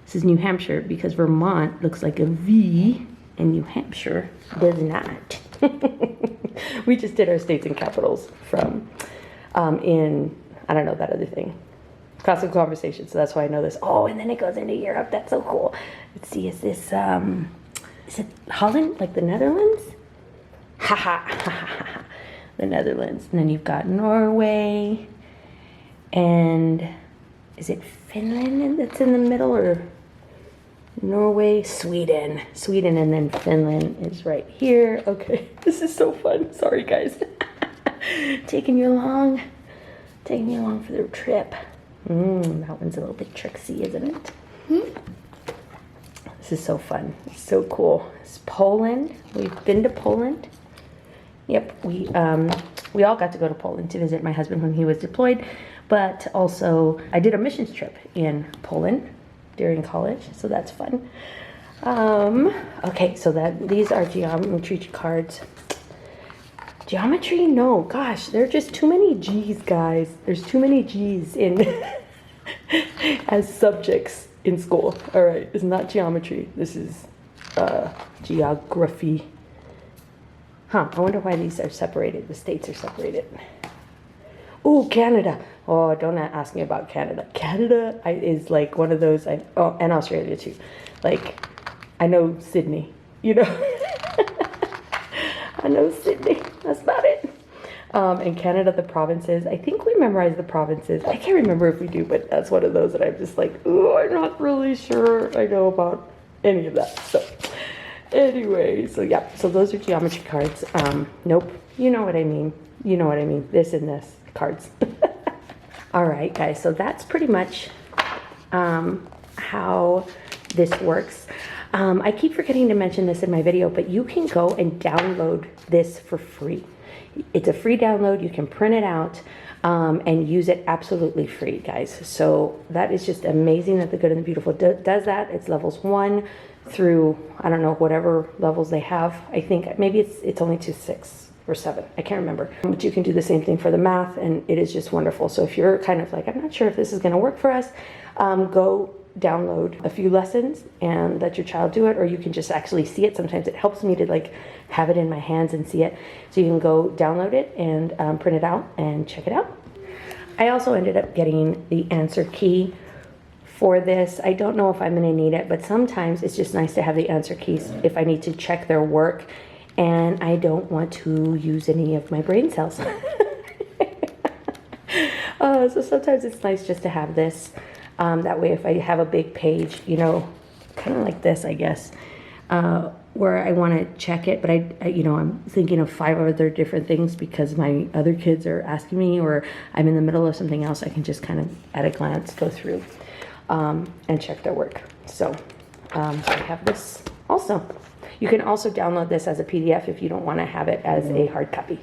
This is New Hampshire because Vermont looks like a V and New Hampshire does not. We just did our states and capitals from in, I don't know, that other thing. Classical conversation, so that's why I know this. Oh, and then it goes into Europe. That's so cool. Let's see, is it Holland, like the Netherlands? The Netherlands. And then you've got Norway. And is it Finland that's in the middle, or Norway, Sweden, and then Finland is right here. Okay, this is so fun. Sorry, guys. Taking you along for the trip. That one's a little bit tricksy, isn't it? This is so fun. It's so cool. It's Poland. We've been to Poland. Yep, we all got to go to Poland to visit my husband when he was deployed, but also I did a missions trip in Poland during college, so that's fun. Okay, so these are geometry cards. Geometry? No, gosh, there are just too many G's, guys. There's too many G's in as subjects in school. All right, it's not geometry. This is geography. I wonder why these are separated. The states are separated. Oh, Canada. Oh, don't ask me about Canada. Canada is like one of those, and Australia too. Like, I know Sydney, you know. I know Sydney. That's about it. In Canada, the provinces. I think we memorize the provinces. I can't remember if we do, but that's one of those that I'm just like, oh, I'm not really sure I know about any of that. So, anyway, so yeah. So those are geometry cards. Nope. You know what I mean. You know what I mean. This and this cards. All right, guys. So that's pretty much how this works. I keep forgetting to mention this in my video, but you can go and download this for free. It's a free download. You can print it out and use it absolutely free, guys. So that is just amazing that the Good and the Beautiful does that. It's levels 1 through, I don't know, whatever levels they have. I think maybe it's only to 6 or 7. I can't remember. But you can do the same thing for the math, and it is just wonderful. So if you're kind of like, I'm not sure if this is going to work for us, go download a few lessons and let your child do it, or you can just actually see it. Sometimes it helps me to like have it in my hands and see it. So you can go download it and print it out and check it out. I also ended up getting the answer key for this. I don't know if I'm going to need it, but sometimes it's just nice to have the answer keys if I need to check their work and I don't want to use any of my brain cells. So sometimes it's nice just to have this. That way if I have a big page, you know, kind of like this, I guess, where I want to check it, but I'm thinking of 5 other different things because my other kids are asking me, or I'm in the middle of something else, I can just kind of at a glance go through and check their work. So I have this also. You can also download this as a PDF if you don't want to have it as a hard copy.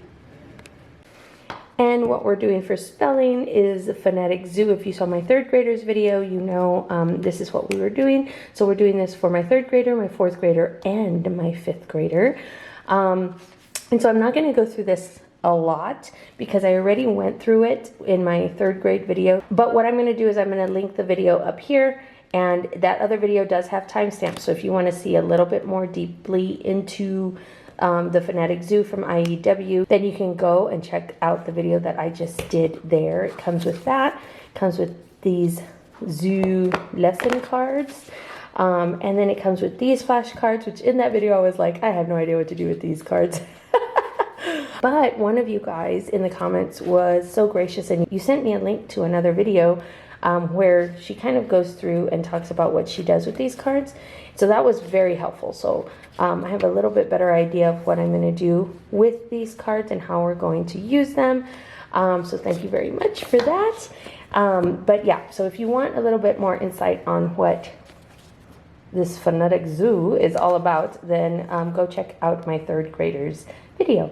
And what we're doing for spelling is the phonetic zoo. If you saw my 3rd graders video, you know this is what we were doing. So we're doing this for my 3rd grader, my 4th grader, and my 5th grader. And so I'm not going to go through this a lot because I already went through it in my 3rd grade video. But what I'm going to do is I'm going to link the video up here. And that other video does have timestamps. So if you want to see a little bit more deeply into the phonetic zoo from IEW, then you can go and check out the video that I just did there. It comes with that. It comes with these zoo lesson cards. And then it comes with these flashcards, which in that video I was like, I have no idea what to do with these cards. But one of you guys in the comments was so gracious and you sent me a link to another video where she kind of goes through and talks about what she does with these cards. So that was very helpful. So I have a little bit better idea of what I'm going to do with these cards and how we're going to use them. So thank you very much for that. But yeah, so if you want a little bit more insight on what this phonetic zoo is all about, then go check out my 3rd graders video.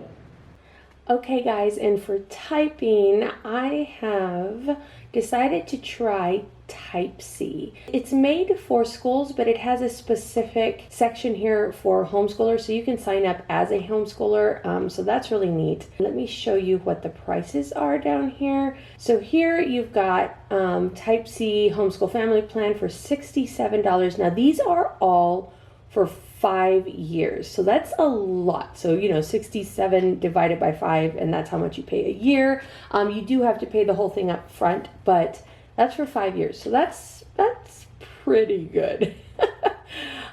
Okay guys, and for typing, I have decided to try Type C. It's made for schools, but it has a specific section here for homeschoolers, so you can sign up as a homeschooler, so that's really neat. Let me show you what the prices are down here. So here you've got Type C Homeschool Family Plan for $67. Now these are all for 5 years, so that's a lot. So 67 divided by 5, and that's how much you pay a year. You do have to pay the whole thing up front, but that's for 5 years, so that's pretty good.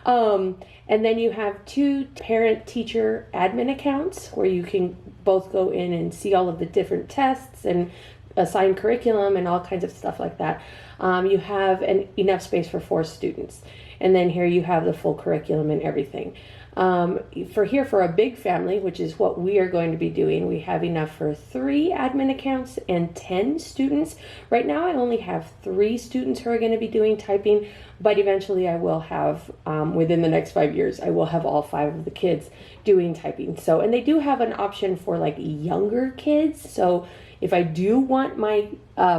And then you have 2 parent-teacher admin accounts where you can both go in and see all of the different tests and assigned curriculum and all kinds of stuff like that. You have enough space for 4 students. And then here you have the full curriculum and everything. For a big family, which is what we are going to be doing, we have enough for 3 admin accounts and 10 students. Right now I only have 3 students who are going to be doing typing, but eventually I will have, within the next 5 years, I will have all 5 of the kids doing typing. So, and they do have an option for like younger kids. So if I do want my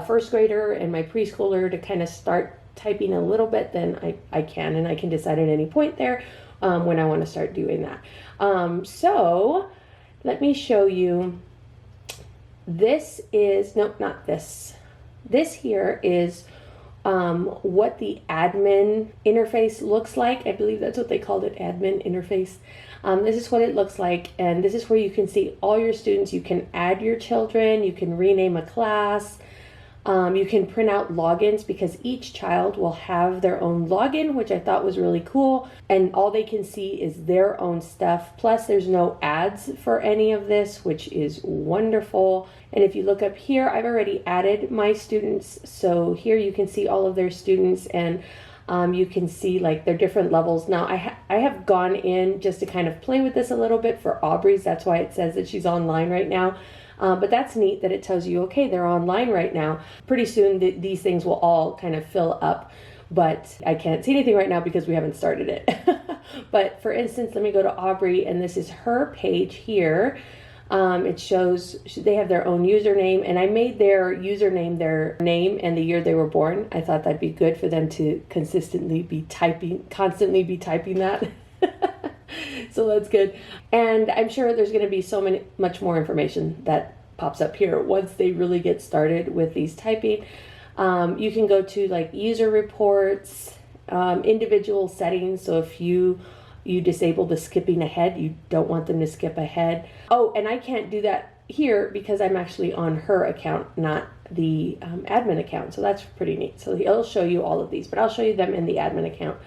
first grader and my preschooler to kind of start typing a little bit, then I can, and I can decide at any point there when I want to start doing that. So let me show you. This is, nope, not this. This here is what the admin interface looks like. I believe that's what they called it, admin interface. This is what it looks like, and this is where you can see all your students. You can add your children, you can rename a class, you can print out logins, because each child will have their own login, which I thought was really cool, and all they can see is their own stuff. Plus there's no ads for any of this, which is wonderful. And if you look up here, I've already added my students, so here you can see all of their students, and you can see like their different levels. Now I have gone in just to kind of play with this a little bit for Aubrey's. That's why it says that she's online right now. But that's neat that it tells you, okay, they're online right now. Pretty soon these things will all kind of fill up, but I can't see anything right now because we haven't started it. But for instance, let me go to Aubrey, and this is her page here. It shows they have their own username, and I made their username their name and the year they were born. I thought that'd be good for them to constantly be typing that. So that's good. And I'm sure there's going to be much more information that pops up here once they really get started with these typing. You can go to like user reports, individual settings. So if you disable the skipping ahead, you don't want them to skip ahead. Oh, and I can't do that here because I'm actually on her account, not the admin account. So that's pretty neat. So it'll show you all of these, but I'll show you them in the admin account.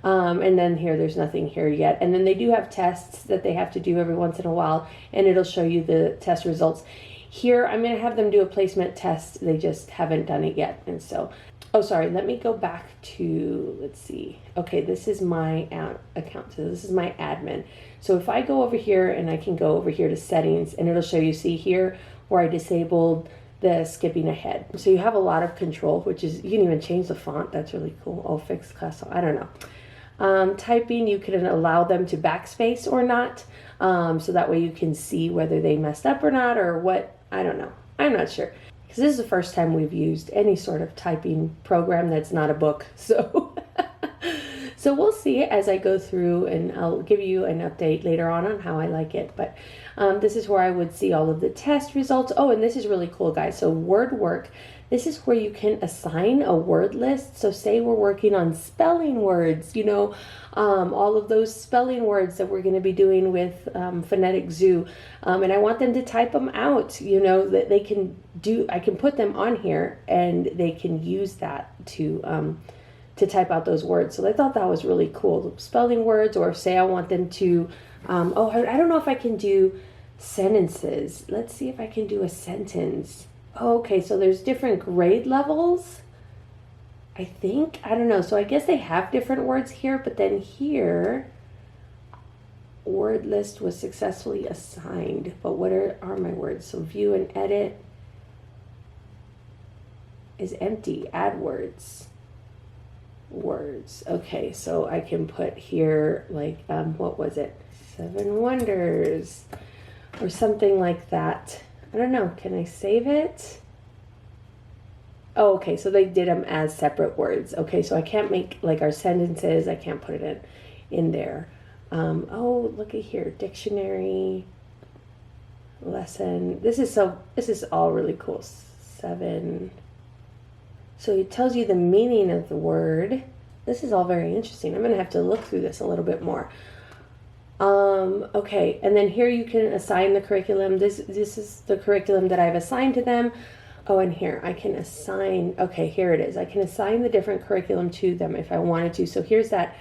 And then here, there's nothing here yet. And then they do have tests that they have to do every once in a while, and it'll show you the test results. Here, I'm going to have them do a placement test. They just haven't done it yet. And so, oh, sorry, let me go back to, let's see. Okay, this is my account. So this is my admin. So if I go over here, and I can go over here to settings, and it'll show you, see here, where I disabled the skipping ahead. So you have a lot of control, which is, you can even change the font. That's really cool. Oh, fixed class, I don't know. Typing, you can allow them to backspace or not, so that way you can see whether they messed up or not, or what, I don't know. I'm not sure, because this is the first time we've used any sort of typing program that's not a book, so so we'll see as I go through, and I'll give you an update later on how I like it. But this is where I would see all of the test results. Oh, and this is really cool, guys. So word work. This is where you can assign a word list. So say we're working on spelling words, all of those spelling words that we're going to be doing with Phonetic Zoo. And I want them to type them out, that they can do, I can put them on here and they can use that to type out those words. So I thought that was really cool. Spelling words, or say I want them to, I don't know if I can do sentences. Let's see if I can do a sentence. Okay, so there's different grade levels, I think. I don't know. So I guess they have different words here, but then here, word list was successfully assigned. But what are my words? So view and edit is empty. Add words. Words. Okay, so I can put here like, what was it? 7 Wonders or something like that. I don't know. Can I save it? Oh, okay. So they did them as separate words. Okay, so I can't make like our sentences. I can't put it in there. Oh, look at here. Dictionary, lesson. This is all really cool. 7. So it tells you the meaning of the word. This is all very interesting. I'm going to have to look through this a little bit more. Okay, and then here you can assign the curriculum. This is the curriculum that I've assigned to them. Oh, and here I can assign, okay, here it is. I can assign the different curriculum to them if I wanted to. So here's that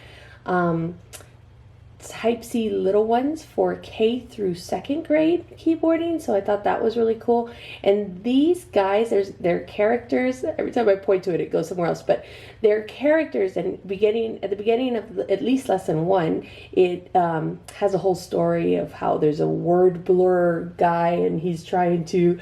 Type C little ones for K through second grade keyboarding, so I thought that was really cool. And these guys, their characters. Every time I point to it, it goes somewhere else. But their characters, and at the beginning of at least lesson 1, it has a whole story of how there's a word blur guy, and he's trying to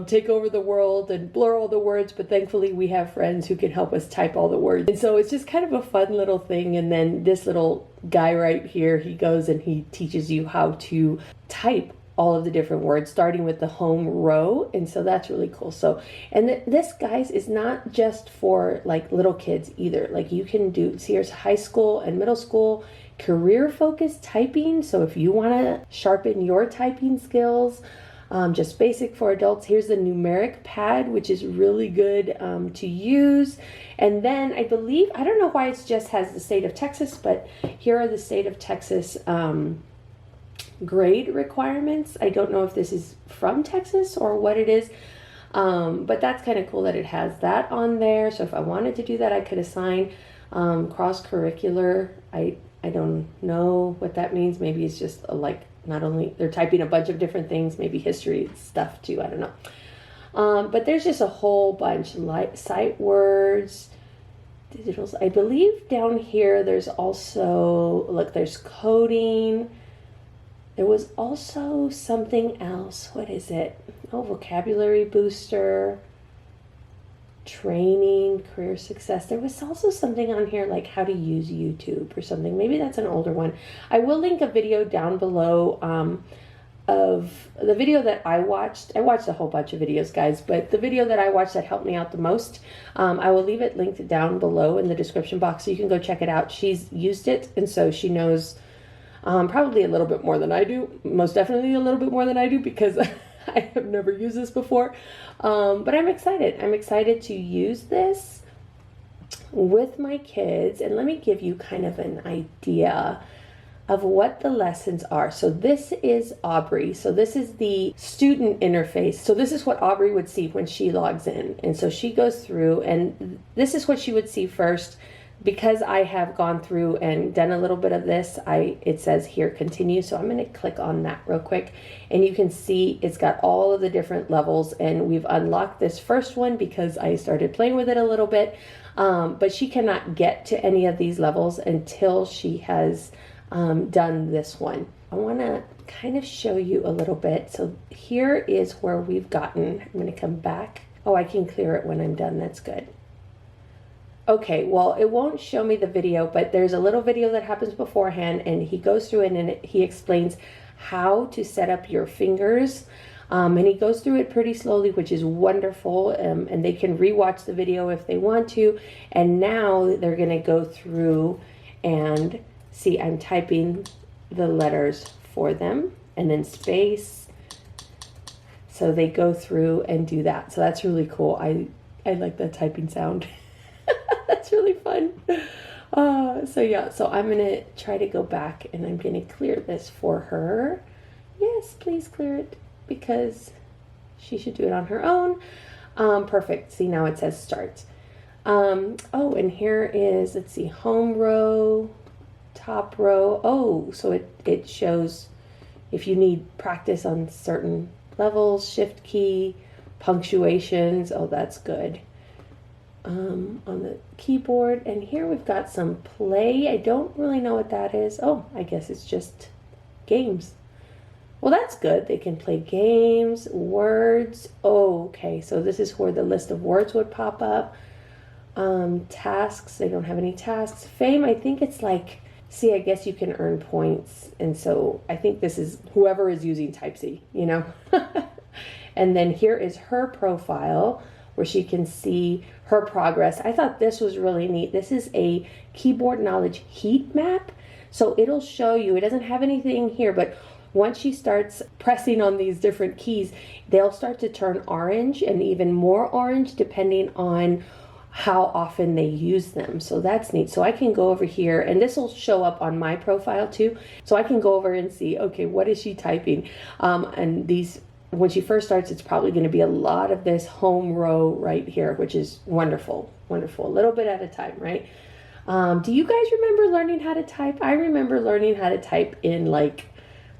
take over the world and blur all the words, but thankfully we have friends who can help us type all the words. And so it's just kind of a fun little thing. And then this little guy right here, he goes and he teaches you how to type all of the different words, starting with the home row. And so that's really cool. So, and this, guys, is not just for like little kids either. Like you can do, see, here's high school and middle school career focused typing. So if you want to sharpen your typing skills, just basic for adults. Here's the numeric pad, which is really good to use. And then I believe, I don't know why it just has the state of Texas, but here are the state of Texas grade requirements. I don't know if this is from Texas or what it is, but that's kind of cool that it has that on there. So if I wanted to do that, I could assign cross-curricular. I don't know what that means. Maybe it's just like, not only they're typing a bunch of different things, maybe history stuff too, I don't know. But there's just a whole bunch, like sight words, digitals. I believe down here there's also, look, there's coding. There was also something else. What is it? Oh, vocabulary booster, training, career success. There was also something on here like how to use YouTube or something. Maybe that's an older one. I will link a video down below of the video that I watched. I watched a whole bunch of videos, guys, but the video that I watched that helped me out the most, I will leave it linked down below in the description box so you can go check it out. She's used it, and so she knows probably a little bit more than I do. Most definitely a little bit more than I do, because I have never used this before, but I'm excited. I'm excited to use this with my kids. And let me give you kind of an idea of what the lessons are. So this is Aubrey. So this is the student interface. So this is what Aubrey would see when she logs in. And so she goes through, and this is what she would see first. Because I have gone through and done a little bit of this, it says here continue. So I'm going to click on that real quick, and you can see it's got all of the different levels, and we've unlocked this first one because I started playing with it a little bit, but she cannot get to any of these levels until she has done this one. I want to kind of show you a little bit. So here is where we've gotten. I'm going to come back. Oh, I can clear it when I'm done. That's good. Okay, well, it won't show me the video, but there's a little video that happens beforehand, and he goes through it, and he explains how to set up your fingers, and he goes through it pretty slowly, which is wonderful, and they can rewatch the video if they want to. And now they're going to go through and see, I'm typing the letters for them, and then space. So they go through and do that. So that's really cool. I like that typing sound. That's really fun. So yeah, so I'm gonna try to go back, and I'm gonna clear this for her. Yes, please clear it, because she should do it on her own. Perfect. See, now it says start. Oh, and here is, let's see, home row, top row. Oh, so it shows if you need practice on certain levels, shift key, punctuations. Oh, that's good. On the keyboard. And here we've got some play. I don't really know what that is. Oh, I guess it's just games. Well, that's good. They can play games, words. Oh, okay. So this is where the list of words would pop up. Tasks. They don't have any tasks. Fame. I think it's like, see, I guess you can earn points. And so I think this is whoever is using Type C, you know. And then here is her profile, where she can see her progress. I thought this was really neat. This is a keyboard knowledge heat map. So it'll show you, it doesn't have anything here, but once she starts pressing on these different keys, they'll start to turn orange, and even more orange depending on how often they use them. So that's neat. So I can go over here, and this will show up on my profile too. So I can go over and see, okay, what is she typing? And these, when she first starts, it's probably going to be a lot of this home row right here, which is wonderful, wonderful. A little bit at a time, right? Do you guys remember learning how to type? I remember learning how to type in like,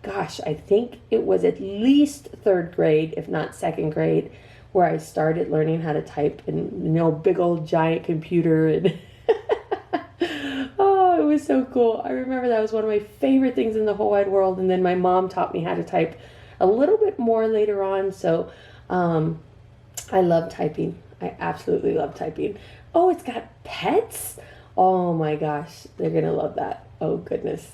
gosh, I think it was at least third grade, if not second grade, where I started learning how to type in, you know, big old giant computer. And oh, it was so cool. I remember that was one of my favorite things in the whole wide world. And then my mom taught me how to type a little bit more later on. So I love typing. I absolutely love typing. Oh, it's got pets. Oh my gosh, they're gonna love that. Oh goodness.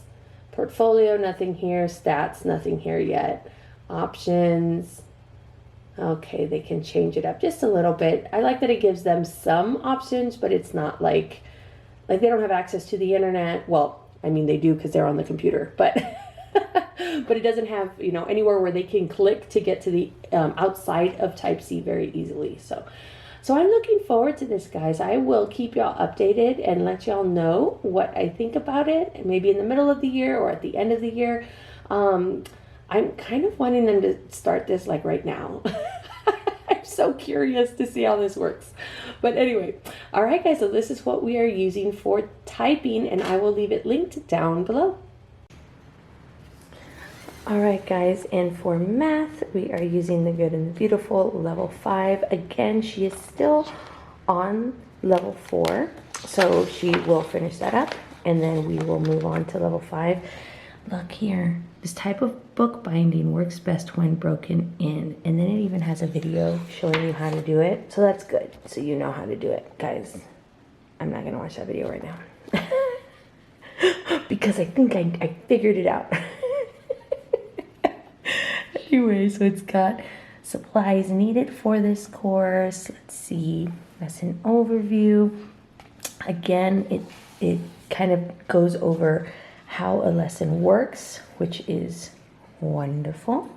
Portfolio, nothing here. Stats, nothing here yet. Options. Okay, they can change it up just a little bit. I like that it gives them some options, but it's not like they don't have access to the internet. Well, I mean they do because they're on the computer, but but it doesn't have, you know, anywhere where they can click to get to the outside of Type C very easily. So I'm looking forward to this, guys. I will keep y'all updated and let y'all know what I think about it, maybe in the middle of the year or at the end of the year. I'm kind of wanting them to start this like right now. I'm so curious to see how this works. But anyway, all right, guys, so this is what we are using for typing, and I will leave it linked down below. All right, guys, and for math, we are using the Good and the Beautiful, level 5. Again, she is still on level 4, so she will finish that up, and then we will move on to level 5. Look here, this type of book binding works best when broken in, and then it even has a video showing you how to do it, so that's good, so you know how to do it. Guys, I'm not gonna watch that video right now, because I think I figured it out. Anyway, so it's got supplies needed for this course. Let's see, lesson overview. Again, it kind of goes over how a lesson works, which is wonderful.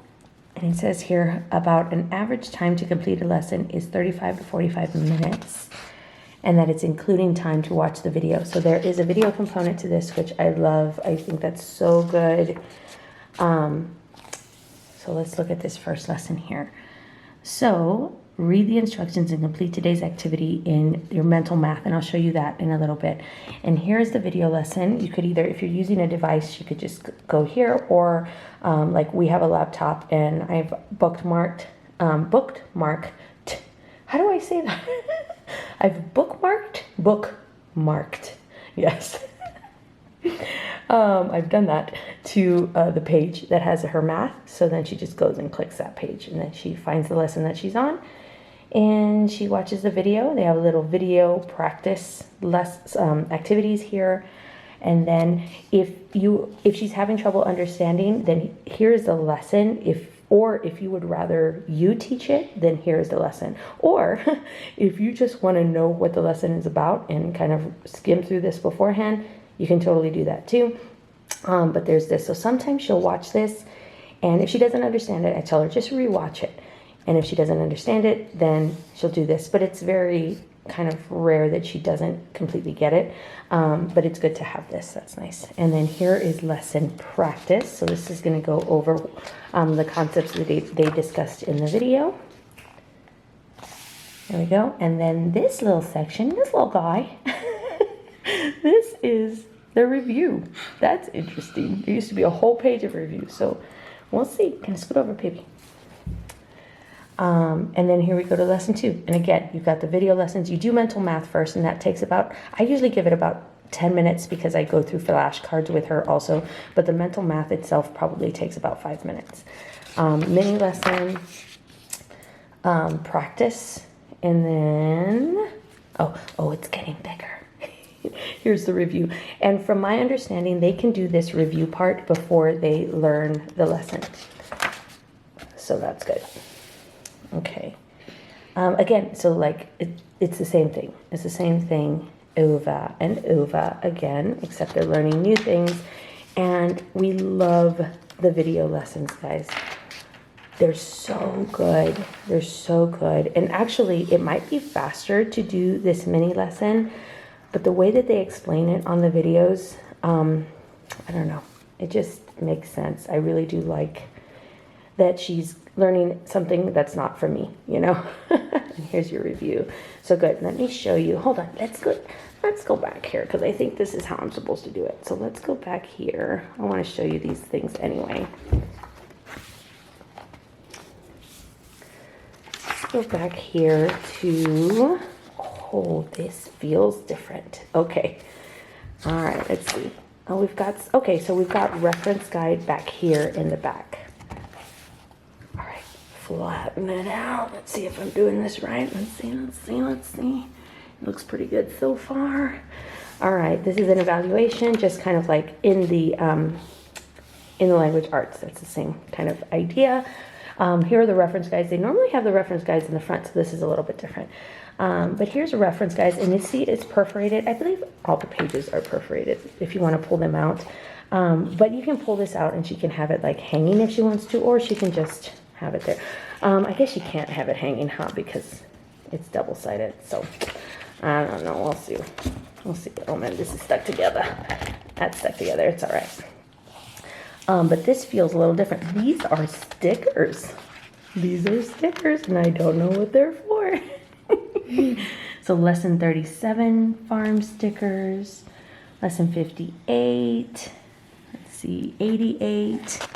And it says here about an average time to complete a lesson is 35 to 45 minutes, and that it's including time to watch the video. So there is a video component to this, which I love. I think that's so good. So let's look at this first lesson here. So read the instructions and complete today's activity in your mental math, and I'll show you that in a little bit. And here's the video lesson. You could either, if you're using a device, you could just go here, or like we have a laptop and I've bookmarked, how do I say that? I've bookmarked, yes. I've done that to the page that has her math. So then she just goes and clicks that page, and then she finds the lesson that she's on, and she watches the video. They have a little video practice activities here. And then if she's having trouble understanding, then here's the lesson. If you would rather you teach it, then here's the lesson. Or if you just want to know what the lesson is about and kind of skim through this beforehand, you can totally do that too. But there's this. So sometimes she'll watch this, and if she doesn't understand it, I tell her just rewatch it. And if she doesn't understand it, then she'll do this. But it's very kind of rare that she doesn't completely get it. But it's good to have this. That's nice. And then here is lesson practice. So this is going to go over the concepts that they discussed in the video. There we go. And then this little section, this little guy, this is the review. That's interesting. There used to be a whole page of review. So we'll see. Can I scoot over, baby? And then here we go to lesson 2. And again, you've got the video lessons. You do mental math first, and that takes about, I usually give it about 10 minutes because I go through flashcards with her also. But the mental math itself probably takes about 5 minutes. Mini lesson, practice, and then, oh, it's getting bigger. Here's the review. And from my understanding, they can do this review part before they learn the lesson. So that's good. Okay. Again, so like it's the same thing. It's the same thing over and over again, except they're learning new things. And we love the video lessons, guys. They're so good. They're so good. And actually, it might be faster to do this mini lesson, but the way that they explain it on the videos, I don't know. It just makes sense. I really do like that she's learning something that's not for me, you know. And here's your review. So good. Let me show you. Hold on. Let's go back here because I think this is how I'm supposed to do it. So let's go back here. I want to show you these things anyway. Let's go back here to, oh, this feels different. Okay. All right, let's see. Oh, we've got, okay, so we've got reference guide back here in the back. All right, flatten it out. Let's see if I'm doing this right. Let's see. It looks pretty good so far. All right, this is an evaluation, just kind of like in the language arts. That's the same kind of idea. Here are the reference guides. They normally have the reference guides in the front, so this is a little bit different. But here's a reference, guys, and you see it's perforated. I believe all the pages are perforated if you want to pull them out. But you can pull this out and she can have it like hanging if she wants to, or she can just have it there. I guess she can't have it hanging, huh, because it's double-sided. So I don't know. We'll see. We'll see. Oh man, this is stuck together. That's stuck together. It's all right. But this feels a little different. These are stickers. These are stickers, and I don't know what they're for. So lesson 37, farm stickers. Lesson 58. Let's see, 88.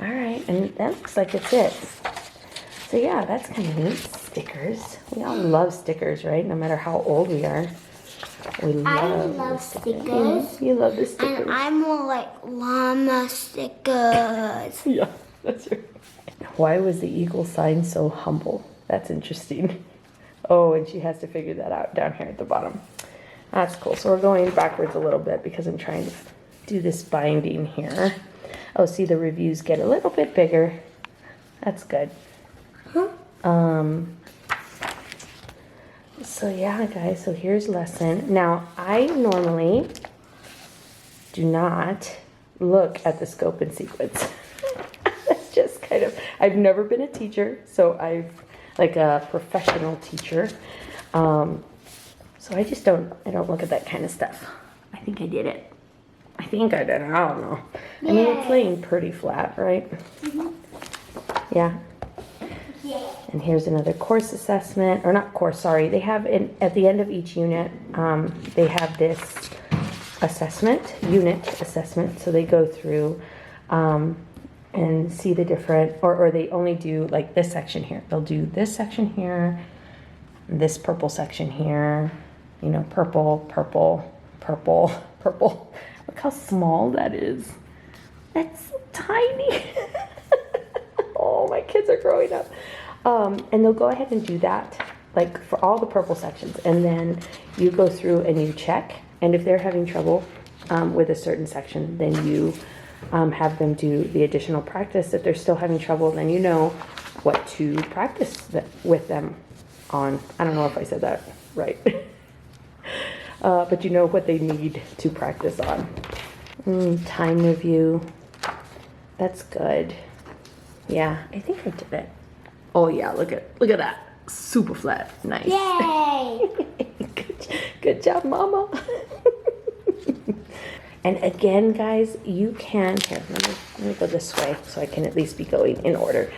All right, and that looks like it's it. So yeah, that's kind of neat. Stickers. We all love stickers, right? No matter how old we are. I love stickers. You love the stickers. And I'm more like llama stickers. Yeah, that's right. Why was the equal sign so humble? That's interesting. Oh, and she has to figure that out down here at the bottom. That's cool. So we're going backwards a little bit because I'm trying to do this binding here. Oh, see, the reviews get a little bit bigger. That's good. So yeah, guys, so here's lesson. Now, I normally do not look at the scope and sequence. That's just kind of, I've never been a teacher, so I've, like a professional teacher. So I just don't look at that kind of stuff. I think I did it. I think I did it. I don't know. Yay. I mean, it's laying pretty flat, right? Mm-hmm. Yeah. Yeah. And here's another course assessment, or not course, sorry. They have, at the end of each unit, they have this unit assessment. So they go through and see the different, or they only do like this section here. They'll do this section here, this purple section here, you know, purple, purple, purple, purple. Look how small that is. That's so tiny. Oh, my kids are growing up. And they'll go ahead and do that, like for all the purple sections. And then you go through and you check. And if they're having trouble with a certain section, then you have them do the additional practice. If they're still having trouble, then you know what to practice with them on. I don't know if I said that right. But you know what they need to practice on. Time review. That's good. Yeah, I think I did it. Oh yeah, look at that. Super flat. Nice. Yay! Good job, Mama. And again, guys, you can, here, let me go this way so I can at least be going in order.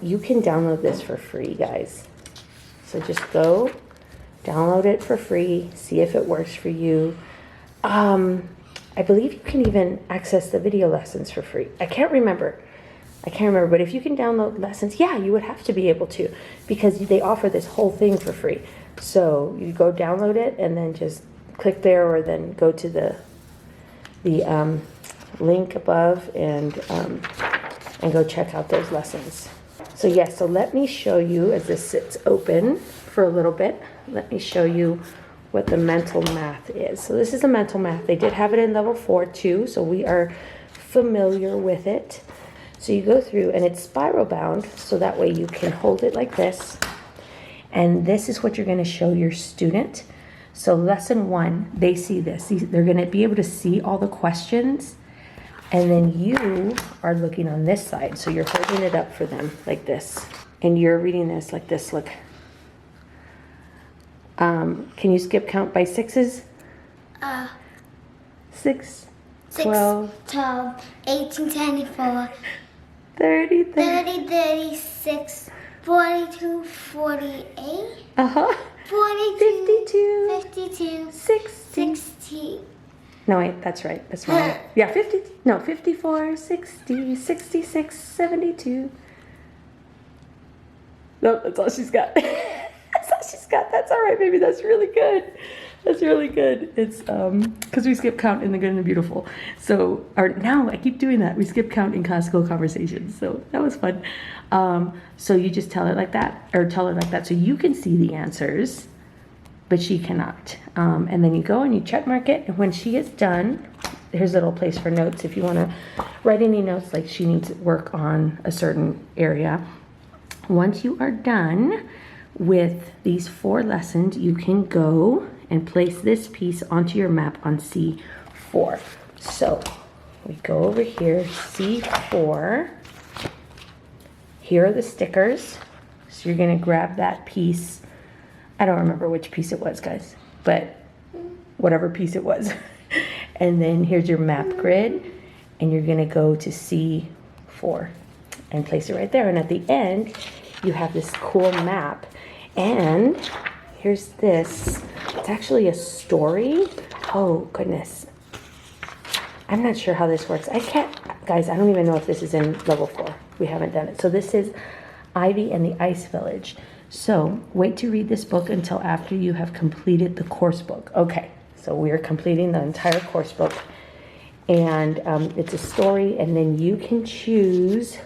You can download this for free, guys. So just go, download it for free, see if it works for you. I believe you can even access the video lessons for free. I can't remember, but if you can download lessons, yeah, you would have to be able to, because they offer this whole thing for free. So you go download it and then just click there, or then go to the link above and go check out those lessons. So yes, so let me show you, as this sits open for a little bit, let me show you what the mental math is. So this is a mental math. They did have it in level 4 too, so we are familiar with it. So you go through, and it's spiral bound, so that way you can hold it like this. And this is what you're going to show your student. So lesson 1, they see this. They're going to be able to see all the questions. And then you are looking on this side. So you're holding it up for them like this. And you're reading this like this. Look. Can you skip count by 6s? 6, 12, 12, 18, 24, 30, 30, 36, 42, 48, uh-huh. 42, 52, 52, 60. 60. No, wait, that's right. That's wrong. Yeah, 50. No, 54, 60, 66, 72. No, that's all she's got. That's all she's got. That's all right, baby. That's really good. That's really good. It's because we skip count in the good and the beautiful. So, or now I keep doing that. We skip count in classical conversations. So that was fun. So you just tell it like that, or tell her like that, so you can see the answers, but she cannot. And then you go and you check mark it. And when she gets done, here's a little place for notes. If you want to write any notes, like she needs to work on a certain area. Once you are done with these 4 lessons, you can go and place this piece onto your map on C4. So we go over here, C4. Here are the stickers. So you're gonna grab that piece. I don't remember which piece it was, guys, but whatever piece it was. And then here's your map grid, and you're gonna go to C4 and place it right there. And at the end, you have this cool map. And here's this. It's actually a story. Oh, goodness. I'm not sure how this works. Guys, I don't even know if this is in level 4. We haven't done it. So this is Ivy and the Ice Village. So wait to read this book until after you have completed the course book. Okay, so we're completing the entire course book. And it's a story, and then you can choose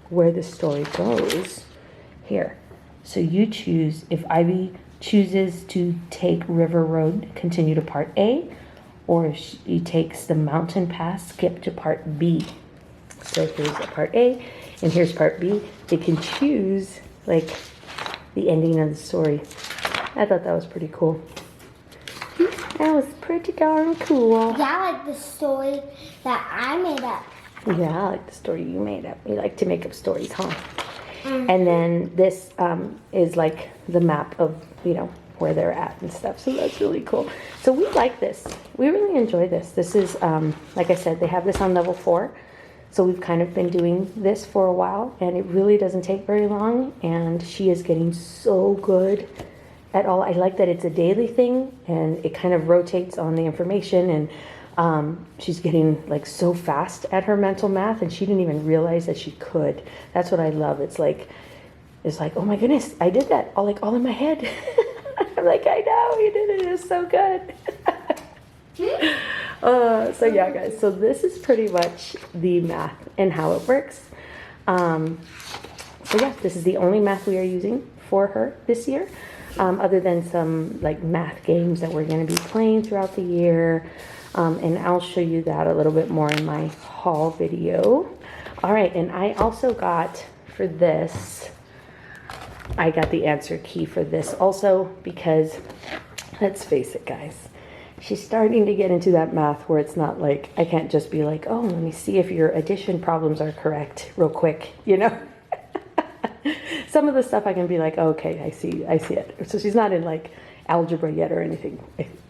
where the story goes here. So you choose, if Ivy chooses to take River Road, continue to part A, or if she takes the mountain pass, skip to part B. So here's a part A, and here's part B. They can choose, like, the ending of the story. I thought that was pretty cool. That was pretty darn cool. Yeah, I like the story that I made up. Yeah, I like the story you made up. You like to make up stories, huh? And then this is like the map of, you know, where they're at and stuff. So that's really cool. So we like this. We really enjoy this. This is, like I said, they have this on level 4. So we've kind of been doing this for a while, and it really doesn't take very long. And she is getting so good at all. I like that it's a daily thing, and it kind of rotates on the information, and she's getting like so fast at her mental math, and she didn't even realize that she could. That's what I love. It's like, oh my goodness, I did that all in my head. I'm like, I know you did it. It was so good. So yeah, guys. So this is pretty much the math and how it works. So yeah, this is the only math we are using for her this year, other than some like math games that we're going to be playing throughout the year. And I'll show you that a little bit more in my haul video. All right, and I also got for this, I got the answer key for this also because, let's face it, guys, she's starting to get into that math where it's not like, I can't just be like, oh, let me see if your addition problems are correct real quick, you know? Some of the stuff I can be like, oh, okay, I see it. So she's not in like algebra yet or anything,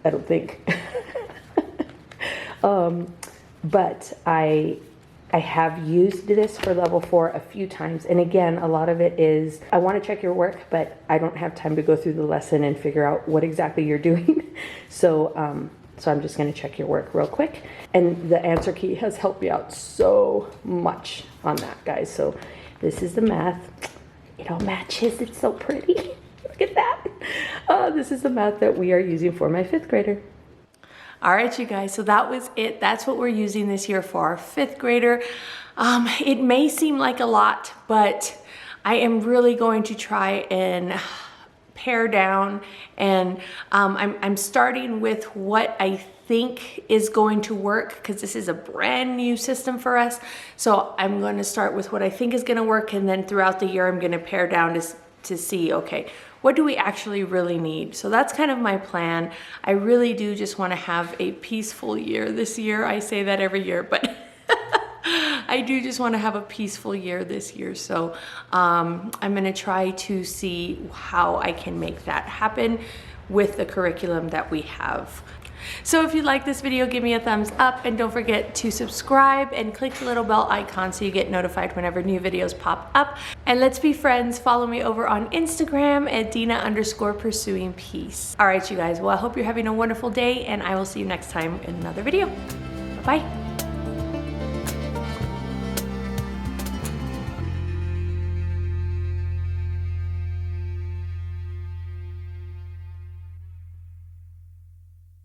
I don't think. But I have used this for level 4 a few times. And again, a lot of it is, I want to check your work, but I don't have time to go through the lesson and figure out what exactly you're doing. So I'm just going to check your work real quick. And the answer key has helped me out so much on that, guys. So this is the math. It all matches. It's so pretty. Look at that. This is the math that we are using for my 5th grader. All right, you guys, so that was it. That's what we're using this year for our 5th grader. It may seem like a lot, but I am really going to try and pare down, and I'm starting with what I think is going to work, because this is a brand new system for us. So I'm going to start with what I think is going to work, and then throughout the year I'm going to pare down to see, okay, what do we actually really need? So that's kind of my plan. I really do just want to have a peaceful year this year. I say that every year, but I do just want to have a peaceful year this year. So I'm going to try to see how I can make that happen with the curriculum that we have. So if you like this video, give me a thumbs up and don't forget to subscribe and click the little bell icon so you get notified whenever new videos pop up. And let's be friends. Follow me over on Instagram at Dina_pursuing peace. All right, you guys. Well, I hope you're having a wonderful day and I will see you next time in another video. Bye-bye.